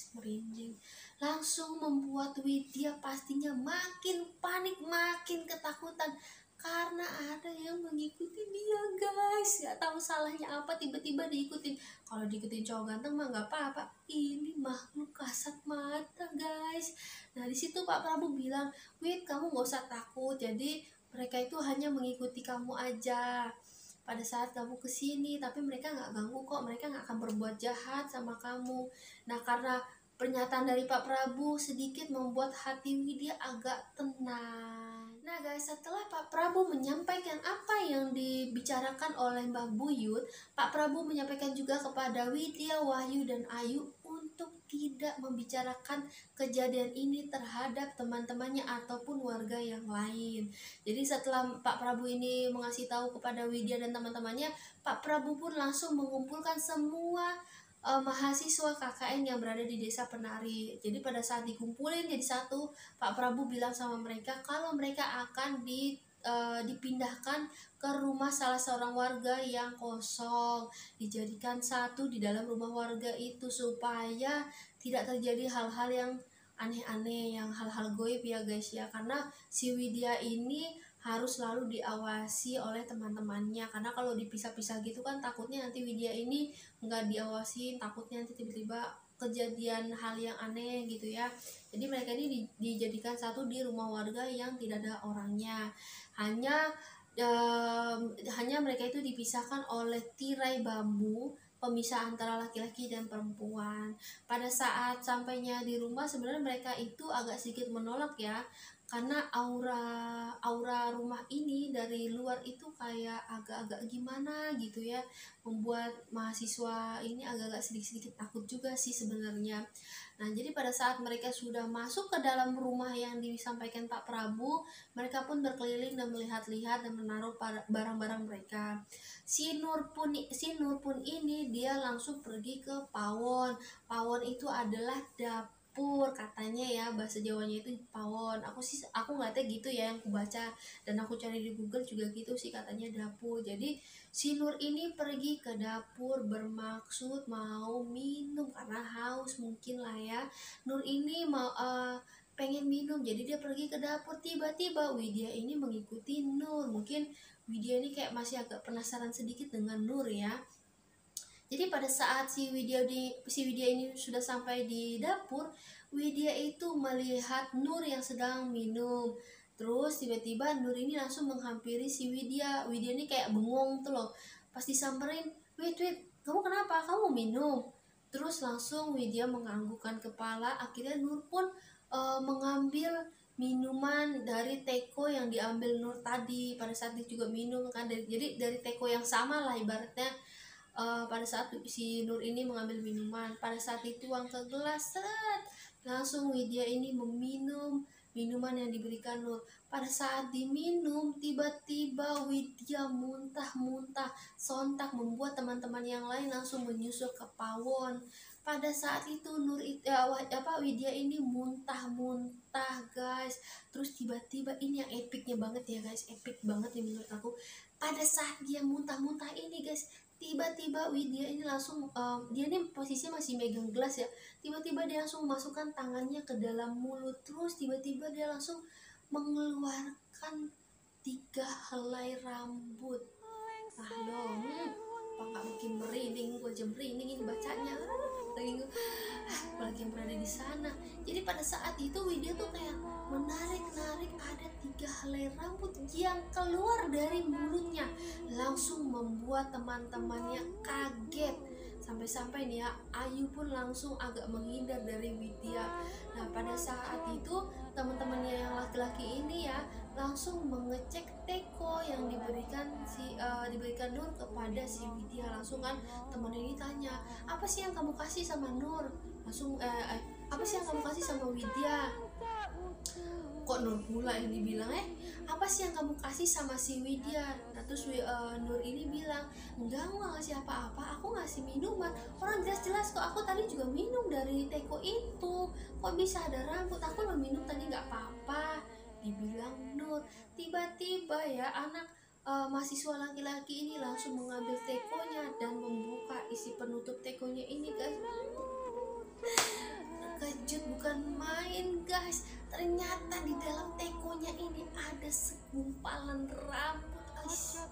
Merinding, langsung membuat Widya pastinya makin panik, makin ketakutan karena ada yang mengikuti dia guys. Gak tahu salahnya apa tiba-tiba diikutin. Kalau diikutin cowok ganteng mah gak apa-apa, ini makhluk kasat mata guys. Nah disitu Pak Prabu bilang, Wid kamu gak usah takut, jadi mereka itu hanya mengikuti kamu aja pada saat kamu kesini, tapi mereka nggak ganggu kok, mereka nggak akan berbuat jahat sama kamu. Nah karena pernyataan dari Pak Prabu sedikit membuat hati Widya agak tenang. Nah guys, setelah Pak Prabu menyampaikan apa yang dibicarakan oleh Mbah Buyut, Pak Prabu menyampaikan juga kepada Widya, Wahyu, dan Ayu untuk tidak membicarakan kejadian ini terhadap teman-temannya ataupun warga yang lain. Jadi setelah Pak Prabu ini mengasih tahu kepada Widya dan teman-temannya, Pak Prabu pun langsung mengumpulkan semua mahasiswa KKN yang berada di desa Penari. Jadi pada saat dikumpulin jadi satu, Pak Prabu bilang sama mereka kalau mereka akan dipindahkan ke rumah salah seorang warga yang kosong, dijadikan satu di dalam rumah warga itu supaya tidak terjadi hal-hal yang aneh-aneh, yang hal-hal goib ya guys ya. Karena si Widya ini harus selalu diawasi oleh teman-temannya, karena kalau dipisah-pisah gitu kan takutnya nanti Widya ini nggak diawasin, takutnya nanti tiba-tiba kejadian hal yang aneh gitu ya. Jadi mereka ini dijadikan satu di rumah warga yang tidak ada orangnya, hanya mereka itu dipisahkan oleh tirai bambu pemisah antara laki-laki dan perempuan. Pada saat sampainya di rumah sebenarnya mereka itu agak sedikit menolak ya, karena aura rumah ini dari luar itu kayak agak-agak gimana gitu ya, membuat mahasiswa ini agak-agak sedikit-sedikit takut juga sih sebenarnya. Nah jadi pada saat mereka sudah masuk ke dalam rumah yang disampaikan Pak Prabu, mereka pun berkeliling dan melihat-lihat dan menaruh barang-barang mereka. Si Nur pun ini dia langsung pergi ke pawon. Pawon itu adalah dapur katanya ya, bahasa Jawanya itu pawon. Aku nggak tahu gitu ya yang aku baca, dan aku cari di Google juga gitu sih katanya dapur. Jadi si Nur ini pergi ke dapur bermaksud mau minum karena haus mungkin lah ya. Nur ini mau pengen minum, jadi dia pergi ke dapur. Tiba-tiba Widya ini mengikuti Nur. Mungkin Widya ini kayak masih agak penasaran sedikit dengan Nur ya. Jadi pada saat si Widya ini sudah sampai di dapur, Widya itu melihat Nur yang sedang minum. Terus tiba-tiba Nur ini langsung menghampiri si Widya. Widya ini kayak bengong tuh loh. Pas disamperin, wait, kamu kenapa? Kamu minum? Terus langsung Widya menganggukkan kepala. Akhirnya Nur pun mengambil minuman dari teko yang diambil Nur tadi. Pada saat dia juga minum kan, jadi dari teko yang sama lah ibaratnya. Pada saat si Nur ini mengambil minuman, pada saat dituang ke gelas, langsung Widya ini meminum minuman yang diberikan Nur. Pada saat diminum, tiba-tiba Widya muntah-muntah, sontak membuat teman-teman yang lain langsung menyusul ke pawon. Pada saat itu Widya ini muntah-muntah guys. Terus tiba-tiba ini yang epicnya banget ya guys, epic banget nih menurut aku. Pada saat dia muntah-muntah ini guys, Tiba-tiba Widya ini langsung dia nih posisinya masih megang gelas ya. Tiba-tiba dia langsung masukkan tangannya ke dalam mulut, terus tiba-tiba dia langsung mengeluarkan 3 helai rambut. Ah lo, apa nggak bikin merinding? Gue aja merinding ini bacanya. Apalagi yang berada di sana. Jadi pada saat itu Widya tuh kayak menarik-narik, ada 3 helai rambut yang keluar dari mulutnya, langsung membuat teman-temannya kaget. Sampai-sampai nih ya, Ayu pun langsung agak menghindar dari Widya. Nah pada saat itu teman-temannya yang laki-laki ini ya langsung mengecek teko yang diberikan Nur kepada si Widya. Langsung kan teman ini tanya, apa sih yang kamu kasih sama Nur? Langsung apa sih yang kamu kasih sama Widya? Kok Nur pula yang dibilang apa sih yang kamu kasih sama si Widya? Nah terus Nur ini bilang, enggak, aku gak ngasih apa-apa, aku ngasih minuman. Orang jelas-jelas kok aku tadi juga minum dari teko itu, kok bisa ada rambut? Aku udah minum tadi, nggak apa-apa, dibilang Nur. Tiba-tiba ya anak mahasiswa laki-laki ini langsung mengambil tekonya dan membuka isi penutup tekonya ini, guys. Terkejut bukan main, guys. Ternyata di dalam tekonya ini ada segumpalan rambut, guys.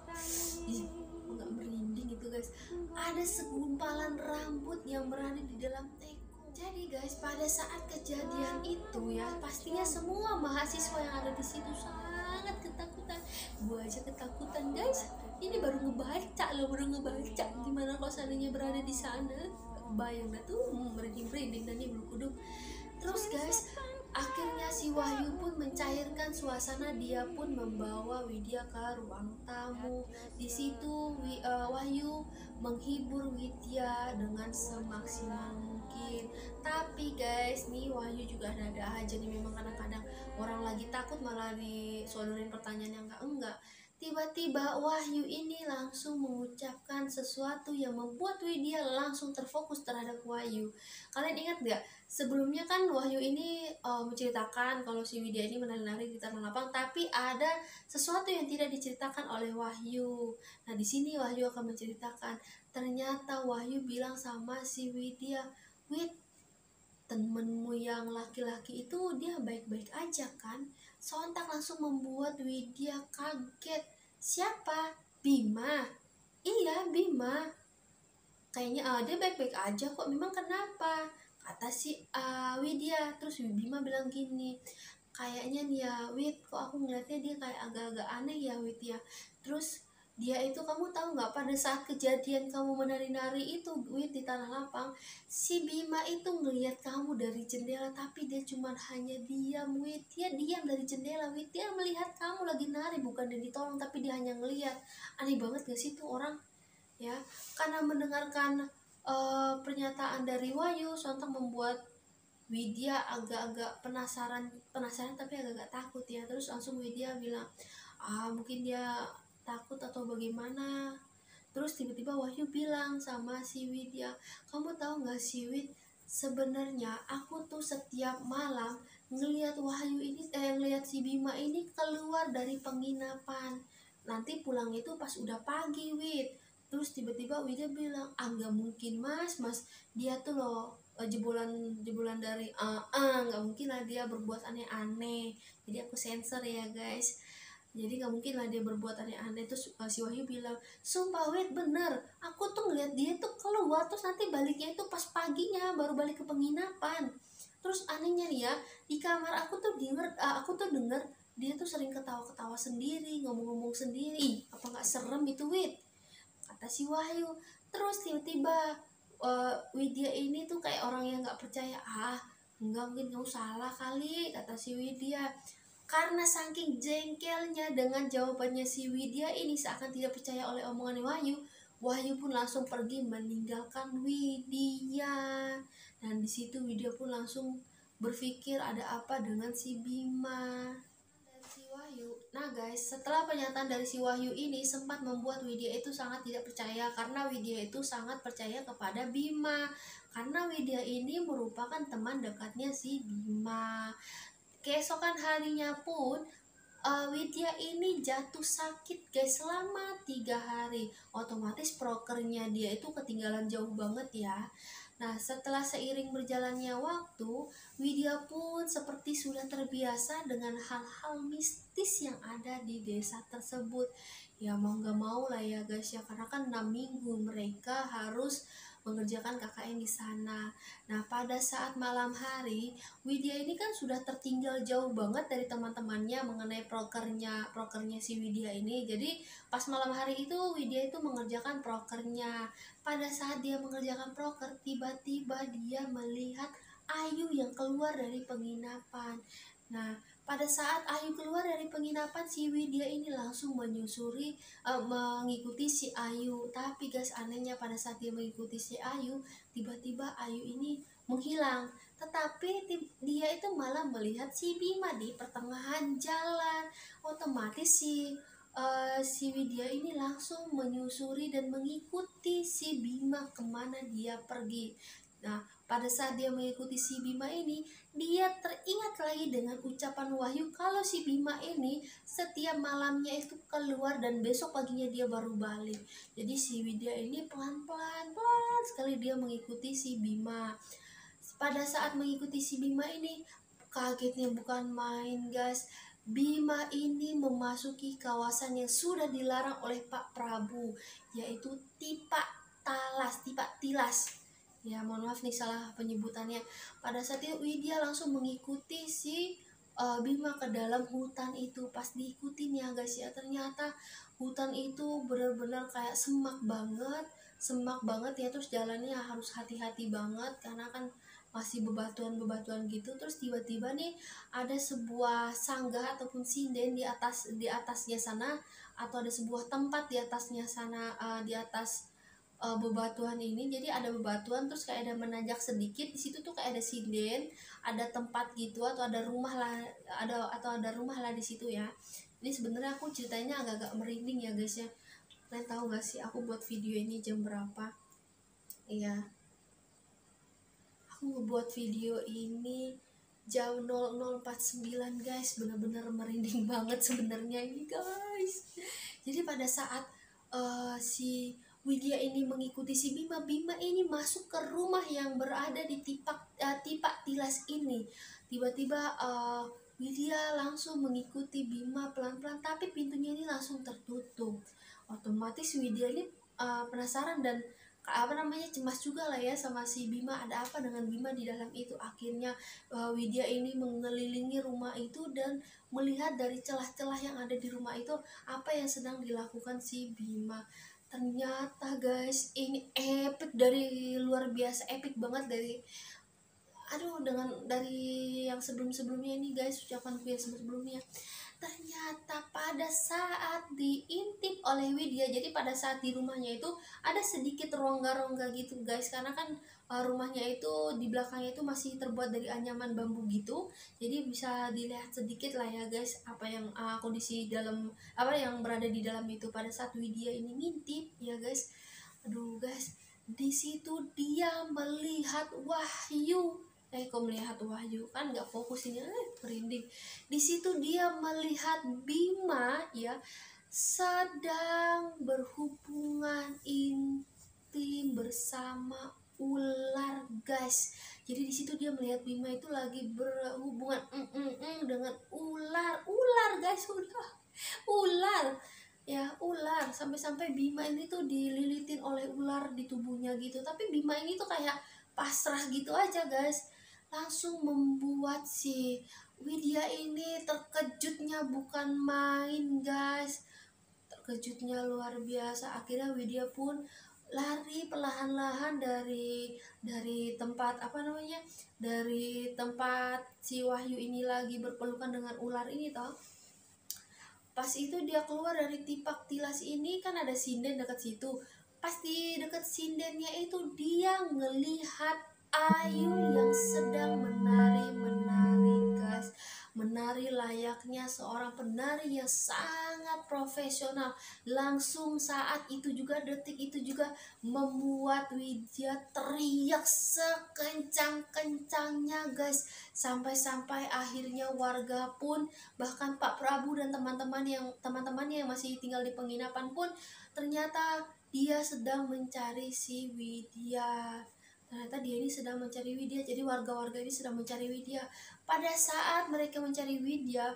Nggak merinding itu, guys. Ada segumpalan rambut yang berada di dalam teko. Jadi guys, pada saat kejadian itu ya, pastinya semua mahasiswa yang ada di situ sangat ketakutan. Gua aja ketakutan, guys. Ini baru ngebaca gimana kalau seandainya berada di sana. Bayang dah tuh, merinding-merinding dan ini bulu kuduk. Terus guys, akhirnya si Wahyu pun mencairkan suasana. Dia pun membawa Widya ke ruang tamu. Di situ Wahyu menghibur Widya dengan semaksimal mungkin. Tapi guys, nih Wahyu juga ada aja nih, memang kadang-kadang orang lagi takut malah disodorin pertanyaan yang enggak. Tiba-tiba Wahyu ini langsung mengucapkan sesuatu yang membuat Widya langsung terfokus terhadap Wahyu. Kalian ingat gak? Sebelumnya kan Wahyu ini menceritakan kalau si Widya ini menari-nari di tanah lapang, tapi ada sesuatu yang tidak diceritakan oleh Wahyu. Nah di sini Wahyu akan menceritakan. Ternyata Wahyu bilang sama si Widya, Wid, temenmu yang laki-laki itu dia baik-baik aja kan? Sontak langsung membuat Widya kaget. Siapa? Bima. Iya, Bima. Kayaknya dia baik-baik aja kok. Memang kenapa? Kata si Widya. Terus Bima bilang gini, kayaknya nih ya Wid, kok aku ngeliatnya dia kayak agak-agak aneh ya Wid ya. Terus dia itu, kamu tahu nggak, pada saat kejadian kamu menari-nari itu Wid di tanah lapang, si Bima itu ngelihat kamu dari jendela, tapi dia cuma hanya diam Wid. Dia diam dari jendela Wid, dia melihat kamu lagi nari, bukan dia ditolong, tapi dia hanya ngelihat. Aneh banget gak sih tuh orang ya? Karena mendengarkan pernyataan dari Wahyu, sontak membuat Widya agak-agak penasaran tapi agak-agak takut ya. Terus langsung Widya bilang, mungkin dia takut atau bagaimana. Terus tiba-tiba Wahyu bilang sama si Widya, kamu tahu nggak sih Wid, sebenarnya aku tuh setiap malam ngelihat Wahyu ini ngelihat si Bima ini keluar dari penginapan. Nanti pulang itu pas udah pagi Wid. Terus tiba-tiba Widya bilang, nggak mungkin mas, dia tuh loh jebolan dari nggak mungkin lah dia berbuat aneh-aneh. Jadi aku sensor ya guys, jadi nggak mungkin lah dia berbuat aneh-aneh. Terus si Wahyu bilang, sumpah Wid, bener, aku tuh ngeliat dia tuh keluar, terus nanti baliknya itu pas paginya baru balik ke penginapan. Terus anehnya nih ya, di kamar aku tuh denger dia tuh sering ketawa-ketawa sendiri, ngomong-ngomong sendiri. Apa nggak serem itu Wid? Kata si Wahyu. Terus tiba-tiba Widya ini tuh kayak orang yang nggak percaya. Enggak, mungkin kamu salah kali, kata si Widya. Karena saking jengkelnya dengan jawabannya si Widya ini, seakan tidak percaya oleh omongan Wahyu pun langsung pergi meninggalkan Widya. Dan di situ Widya pun langsung berpikir ada apa dengan si Bima. Nah guys, setelah pernyataan dari si Wahyu ini sempat membuat Widya itu sangat tidak percaya, karena Widya itu sangat percaya kepada Bima. Karena Widya ini merupakan teman dekatnya si Bima. Keesokan harinya pun Widya ini jatuh sakit guys selama 3 hari. Otomatis prokernya dia itu ketinggalan jauh banget ya. Nah, setelah seiring berjalannya waktu, Widya pun seperti sudah terbiasa dengan hal-hal mistis yang ada di desa tersebut. Ya mau gak mau lah ya guys ya, karena kan 6 minggu mereka harus mengerjakan KKN di sana. Nah, pada saat malam hari, Widya ini kan sudah tertinggal jauh banget dari teman-temannya mengenai prokernya si Widya ini. Jadi pas malam hari itu Widya itu mengerjakan prokernya. Pada saat dia mengerjakan proker, tiba-tiba dia melihat Ayu yang keluar dari penginapan. Nah, pada saat Ayu keluar dari penginapan, si Widya ini langsung mengikuti si Ayu. Tapi guys, anehnya pada saat dia mengikuti si Ayu, tiba-tiba Ayu ini menghilang. Tetapi dia itu malah melihat si Bima di pertengahan jalan. Otomatis si Widya ini langsung menyusuri dan mengikuti si Bima kemana dia pergi. Nah, pada saat dia mengikuti si Bima ini, dia teringat lagi dengan ucapan Wahyu kalau si Bima ini setiap malamnya itu keluar dan besok paginya dia baru balik. Jadi si Widya ini pelan sekali dia mengikuti si Bima. Pada saat mengikuti si Bima ini, kagetnya bukan main guys. Bima ini memasuki kawasan yang sudah dilarang oleh Pak Prabu, yaitu Tipak Tilas. Ya mohon maaf nih salah penyebutannya. Pada saat itu Widya langsung mengikuti si Bima ke dalam hutan itu. Pas diikutin ya guys ya, ternyata hutan itu benar-benar kayak semak banget ya. Terus jalannya harus hati-hati banget karena kan masih bebatuan gitu. Terus tiba-tiba nih ada sebuah sanggah ataupun sinden di atasnya sana, atau ada sebuah tempat di atasnya sana, di atas bebatuan ini. Jadi ada bebatuan terus kayak ada menanjak sedikit, di situ tuh kayak ada sinden, ada tempat gitu, atau ada rumah lah di situ ya. Ini sebenarnya aku ceritanya agak-agak merinding ya guys ya. Kalian tahu gak sih aku buat video ini jam berapa? Iya, aku ngebuat video ini jam 00.49 guys. Bener-bener merinding banget sebenarnya ini guys. Jadi pada saat si Widya ini mengikuti si Bima ini masuk ke rumah yang berada di Tipak Tilas ini. Tiba-tiba Widya langsung mengikuti Bima pelan-pelan, tapi pintunya ini langsung tertutup. Otomatis Widya ini penasaran dan cemas juga lah ya sama si Bima, ada apa dengan Bima di dalam itu. Akhirnya Widya ini mengelilingi rumah itu dan melihat dari celah-celah yang ada di rumah itu apa yang sedang dilakukan si Bima. Ternyata guys, ini epic, dari luar biasa epic banget dari yang sebelumnya ini guys, ucapanku yang sebelumnya. Ternyata pada saat diintip oleh Widya, jadi pada saat di rumahnya itu ada sedikit rongga-rongga gitu guys, karena kan rumahnya itu di belakangnya itu masih terbuat dari anyaman bambu gitu. Jadi bisa dilihat sedikit lah ya guys apa yang kondisi dalam, apa yang berada di dalam itu pada saat Widya ini ngintip ya guys. Aduh guys, di situ dia melihat Wahyu. Kok melihat Wahyu, kan nggak fokus ini, merinding. Di situ dia melihat Bima ya sedang berhubungan intim bersama ular guys. Jadi di situ dia melihat Bima itu lagi berhubungan dengan ular guys, ular ya, ular. Sampai-sampai Bima ini tuh dililitin oleh ular di tubuhnya gitu. Tapi Bima ini tuh kayak pasrah gitu aja guys. Langsung membuat si Widya ini terkejutnya bukan main guys. Terkejutnya luar biasa. Akhirnya Widya pun lari perlahan-lahan dari tempat dari tempat si Wahyu ini lagi berpelukan dengan ular ini toh. Pas itu dia keluar dari Tipak Tilas ini, kan ada sinden dekat situ. Pas di dekat sindennya itu dia ngelihat Ayu yang sedang menari guys, menari layang layaknya seorang penari yang sangat profesional. Langsung saat itu juga, detik itu juga, membuat Widya teriak sekencang-kencangnya guys. Sampai-sampai akhirnya warga pun, bahkan Pak Prabu dan teman-temannya yang masih tinggal di penginapan pun, ternyata dia sedang mencari si Widya. Ternyata dia ini sedang mencari Widya. Jadi warga-warga ini sedang mencari Widya. Pada saat mereka mencari Widya,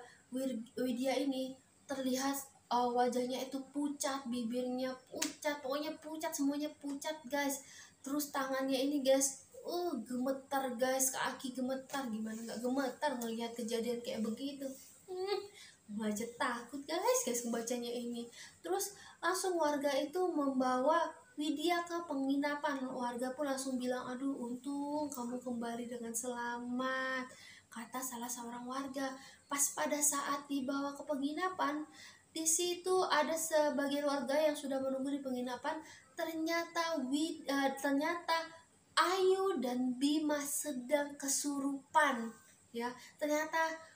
Widya ini terlihat wajahnya itu pucat, bibirnya pucat, pokoknya pucat, semuanya pucat guys. Terus tangannya ini guys, gemetar guys, kaki gemetar. Gimana nggak gemetar melihat kejadian kayak begitu? Baca takut guys membacanya ini. Terus langsung warga itu membawa Widya ke penginapan. Warga pun langsung bilang, aduh untung kamu kembali dengan selamat, kata salah seorang warga. Pas pada saat dibawa ke penginapan, di situ ada sebagian warga yang sudah menunggu di penginapan. Ternyata Ayu dan Bima sedang kesurupan. Ya, ternyata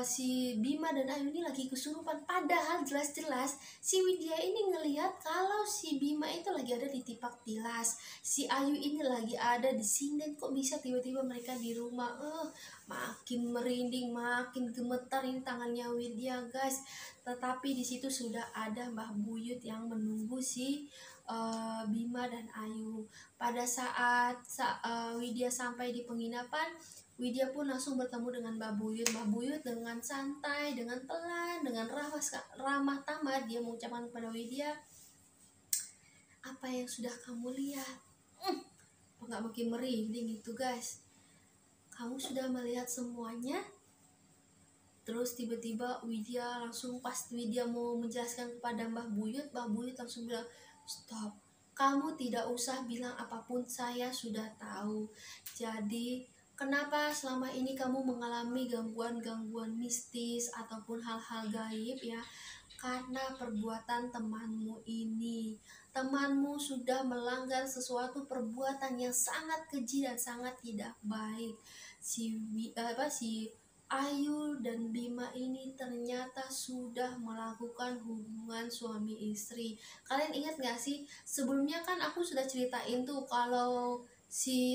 si Bima dan Ayu ini lagi kesurupan. Padahal jelas-jelas si Widya ini ngelihat kalau si Bima itu lagi ada di Tipak Tilas, si Ayu ini lagi ada di sinden. Kok bisa tiba-tiba mereka di rumah? Makin merinding, makin gemetar ini tangannya Widya guys. Tetapi di situ sudah ada Mbah Buyut yang menunggu si Bima dan Ayu. Pada saat Widya sampai di penginapan, Widya pun langsung bertemu dengan Mbah Buyut. Mbah Buyut dengan santai, dengan pelan, dengan ramah tamah, dia mengucapkan kepada Widya, apa yang sudah kamu lihat? Nggak makin merinding itu guys. Kamu sudah melihat semuanya? Terus tiba-tiba Widya langsung, pas Widya mau menjelaskan kepada Mbah Buyut langsung bilang, stop, kamu tidak usah bilang apapun, saya sudah tahu. Jadi kenapa selama ini kamu mengalami gangguan-gangguan mistis ataupun hal-hal gaib ya? Karena perbuatan temanmu ini. Temanmu sudah melanggar sesuatu perbuatan yang sangat keji dan sangat tidak baik. Si Ayu dan Bima ini ternyata sudah melakukan hubungan suami istri. Kalian ingat gak sih? Sebelumnya kan aku sudah ceritain tuh kalau si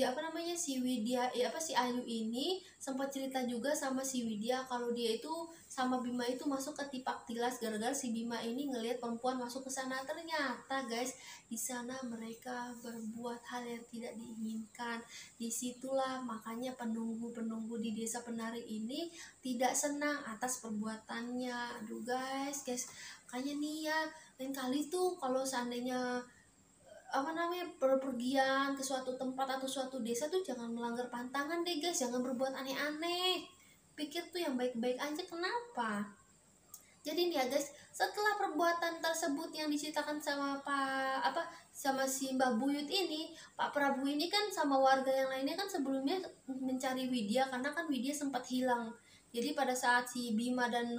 Widya si Ayu ini sempat cerita juga sama si Widya kalau dia itu sama Bima itu masuk ke Tipak Tilas gara-gara si Bima ini ngelihat perempuan masuk ke sana. Ternyata guys, di sana mereka berbuat hal yang tidak diinginkan. Disitulah makanya penunggu-penunggu di desa penari ini tidak senang atas perbuatannya. Aduh guys, makanya nih ya, lain kali tuh kalau seandainya perpergian ke suatu tempat atau suatu desa tuh jangan melanggar pantangan deh guys, jangan berbuat aneh-aneh, pikir tuh yang baik-baik aja. Kenapa? Jadi nih ya guys, setelah perbuatan tersebut yang diceritakan sama sama si Mbah Buyut ini, Pak Prabu ini kan sama warga yang lainnya kan sebelumnya mencari Widya karena kan Widya sempat hilang. Jadi pada saat si Bima dan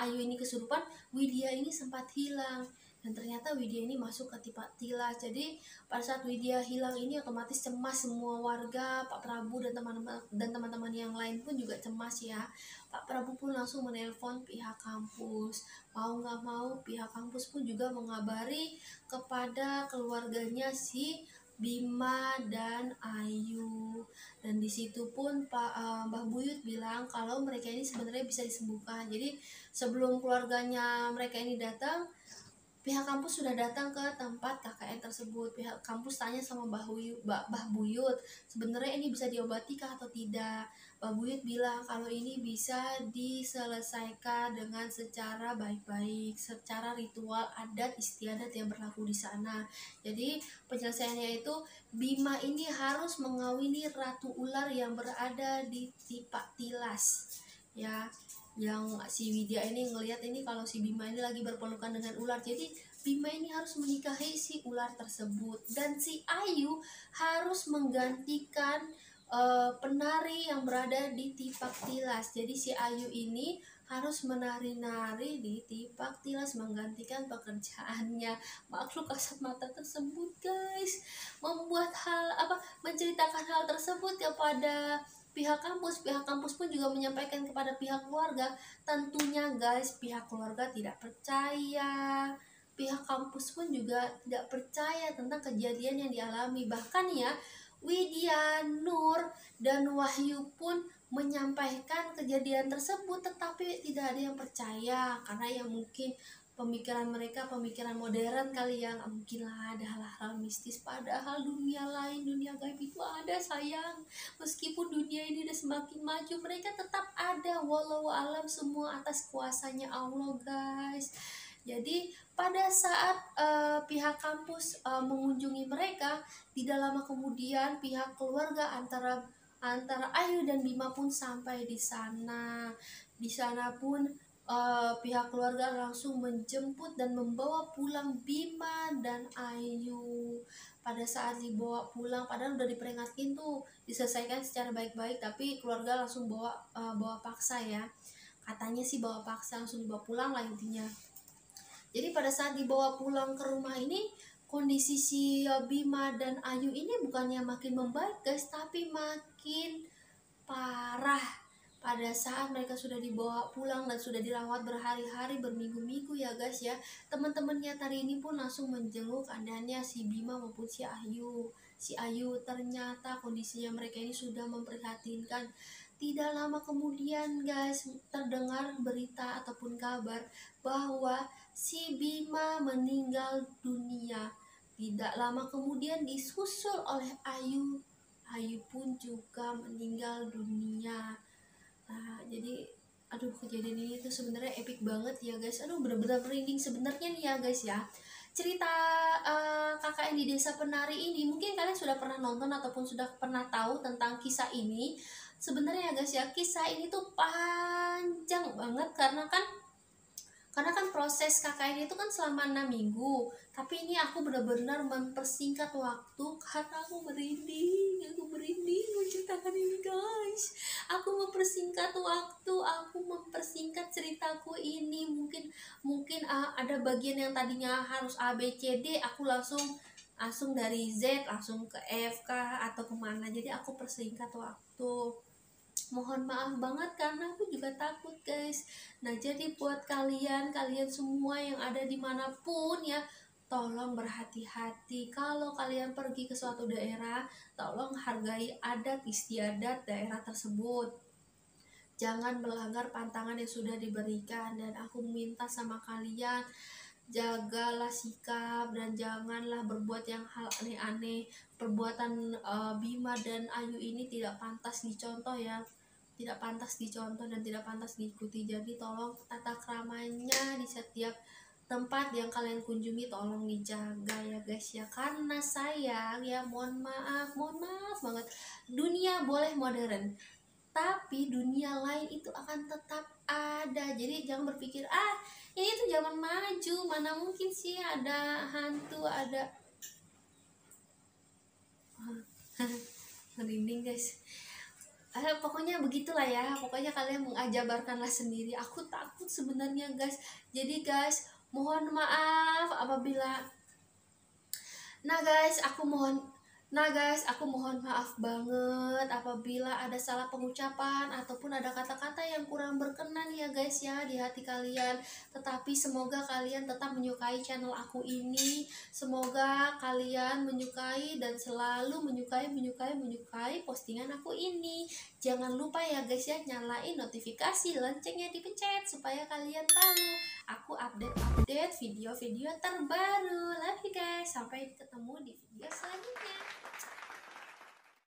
Ayu ini kesurupan, Widya ini sempat hilang. Dan ternyata Widya ini masuk ke Tipak Tilas. Jadi pada saat Widya hilang ini otomatis cemas semua warga, Pak Prabu dan teman-teman yang lain pun juga cemas ya. Pak Prabu pun langsung menelpon pihak kampus. Mau nggak mau pihak kampus pun juga mengabari kepada keluarganya si Bima dan Ayu. Dan di situ pun Mbah Buyut bilang kalau mereka ini sebenarnya bisa disembuhkan. Jadi sebelum keluarganya mereka ini datang, pihak kampus sudah datang ke tempat KKN tersebut. Pihak kampus tanya sama Mbah Buyut, sebenarnya ini bisa diobati kah atau tidak? Mbah Buyut bilang kalau ini bisa diselesaikan dengan secara baik-baik, secara ritual adat istiadat yang berlaku di sana. Jadi penyelesaiannya itu Bima ini harus mengawini Ratu Ular yang berada di Tipak Tilas. Ya, yang si Widya ini ngelihat ini kalau si Bima ini lagi berpelukan dengan ular. Jadi Bima ini harus menikahi si ular tersebut, dan si Ayu harus menggantikan penari yang berada di Tipak Tilas. Jadi si Ayu ini harus menari-nari di Tipak Tilas menggantikan pekerjaannya. Makhluk kasat mata tersebut guys menceritakan hal tersebut kepada pihak kampus pun juga menyampaikan kepada pihak keluarga. Tentunya guys, pihak keluarga tidak percaya, pihak kampus pun juga tidak percaya tentang kejadian yang dialami. Bahkan ya, Widya, Nur, dan Wahyu pun menyampaikan kejadian tersebut, tetapi tidak ada yang percaya karena yang mungkin pemikiran mereka pemikiran modern kali ya, nggak mungkin lah ada hal-hal mistis, padahal dunia lain, dunia gaib itu ada sayang. Meskipun dunia ini udah semakin maju, mereka tetap ada, walau alam semua atas kuasanya Allah guys. Jadi pada saat pihak kampus mengunjungi mereka, tidak lama kemudian pihak keluarga antara Ayu dan Bima pun sampai di sana. Di sana pun pihak keluarga langsung menjemput dan membawa pulang Bima dan Ayu. Pada saat dibawa pulang, padahal udah diperingatin tuh diselesaikan secara baik-baik, tapi keluarga langsung bawa paksa ya. Katanya sih bawa paksa, langsung dibawa pulang lah intinya. Jadi pada saat dibawa pulang ke rumah ini, kondisi si Bima dan Ayu ini bukannya makin membaik guys, tapi makin parah. Pada saat mereka sudah dibawa pulang dan sudah dirawat berhari-hari, berminggu-minggu ya guys ya, teman-temannya tadi ini pun langsung menjenguk keadaannya si Bima maupun si Ayu. Si Ayu ternyata kondisinya mereka ini sudah memprihatinkan. Tidak lama kemudian guys, terdengar berita ataupun kabar bahwa si Bima meninggal dunia. Tidak lama kemudian disusul oleh Ayu. Ayu pun juga meninggal dunia. Nah, jadi aduh, kejadian ini tuh sebenarnya epic banget ya guys. Aduh, bener-bener merinding sebenarnya nih ya guys ya. Cerita KKN di Desa Penari ini mungkin kalian sudah pernah nonton ataupun sudah pernah tahu tentang kisah ini. Sebenarnya ya guys ya, kisah ini tuh panjang banget karena kan proses KKN itu kan selama 6 minggu. Tapi ini aku benar-benar mempersingkat waktu karena aku merinding menceritakan ini guys. Aku mempersingkat waktu, aku mempersingkat ceritaku ini. Mungkin ada bagian yang tadinya harus A B C D, aku langsung dari Z langsung ke F K atau kemana. Jadi aku persingkat waktu. Mohon maaf banget karena aku juga takut guys. Nah, jadi buat kalian semua yang ada dimanapun ya, tolong berhati-hati. Kalau kalian pergi ke suatu daerah, tolong hargai adat istiadat daerah tersebut. Jangan melanggar pantangan yang sudah diberikan. Dan aku minta sama kalian, jagalah sikap dan janganlah berbuat yang hal aneh-aneh. Perbuatan Bima dan Ayu ini tidak pantas dicontoh ya, tidak pantas dicontoh dan tidak pantas diikuti. Jadi tolong tata keramanya di setiap tempat yang kalian kunjungi tolong dijaga ya guys ya, karena sayang ya, mohon maaf banget. Dunia boleh modern, tapi dunia lain itu akan tetap ada. Jadi jangan berpikir ini tuh zaman maju, mana mungkin sih ada hantu, ada merinding guys. Pokoknya begitulah ya, pokoknya kalian mengajabarkanlah sendiri. Aku takut sebenarnya guys. Jadi guys, mohon maaf apabila Nah guys, aku mohon maaf banget apabila ada salah pengucapan ataupun ada kata-kata yang kurang berkenan ya guys ya di hati kalian. Tetapi semoga kalian tetap menyukai channel aku ini. Semoga kalian menyukai dan selalu menyukai postingan aku ini. Jangan lupa ya guys ya, nyalain notifikasi, loncengnya dipencet supaya kalian tahu aku update video-video terbaru. Love you guys, sampai ketemu di video selanjutnya.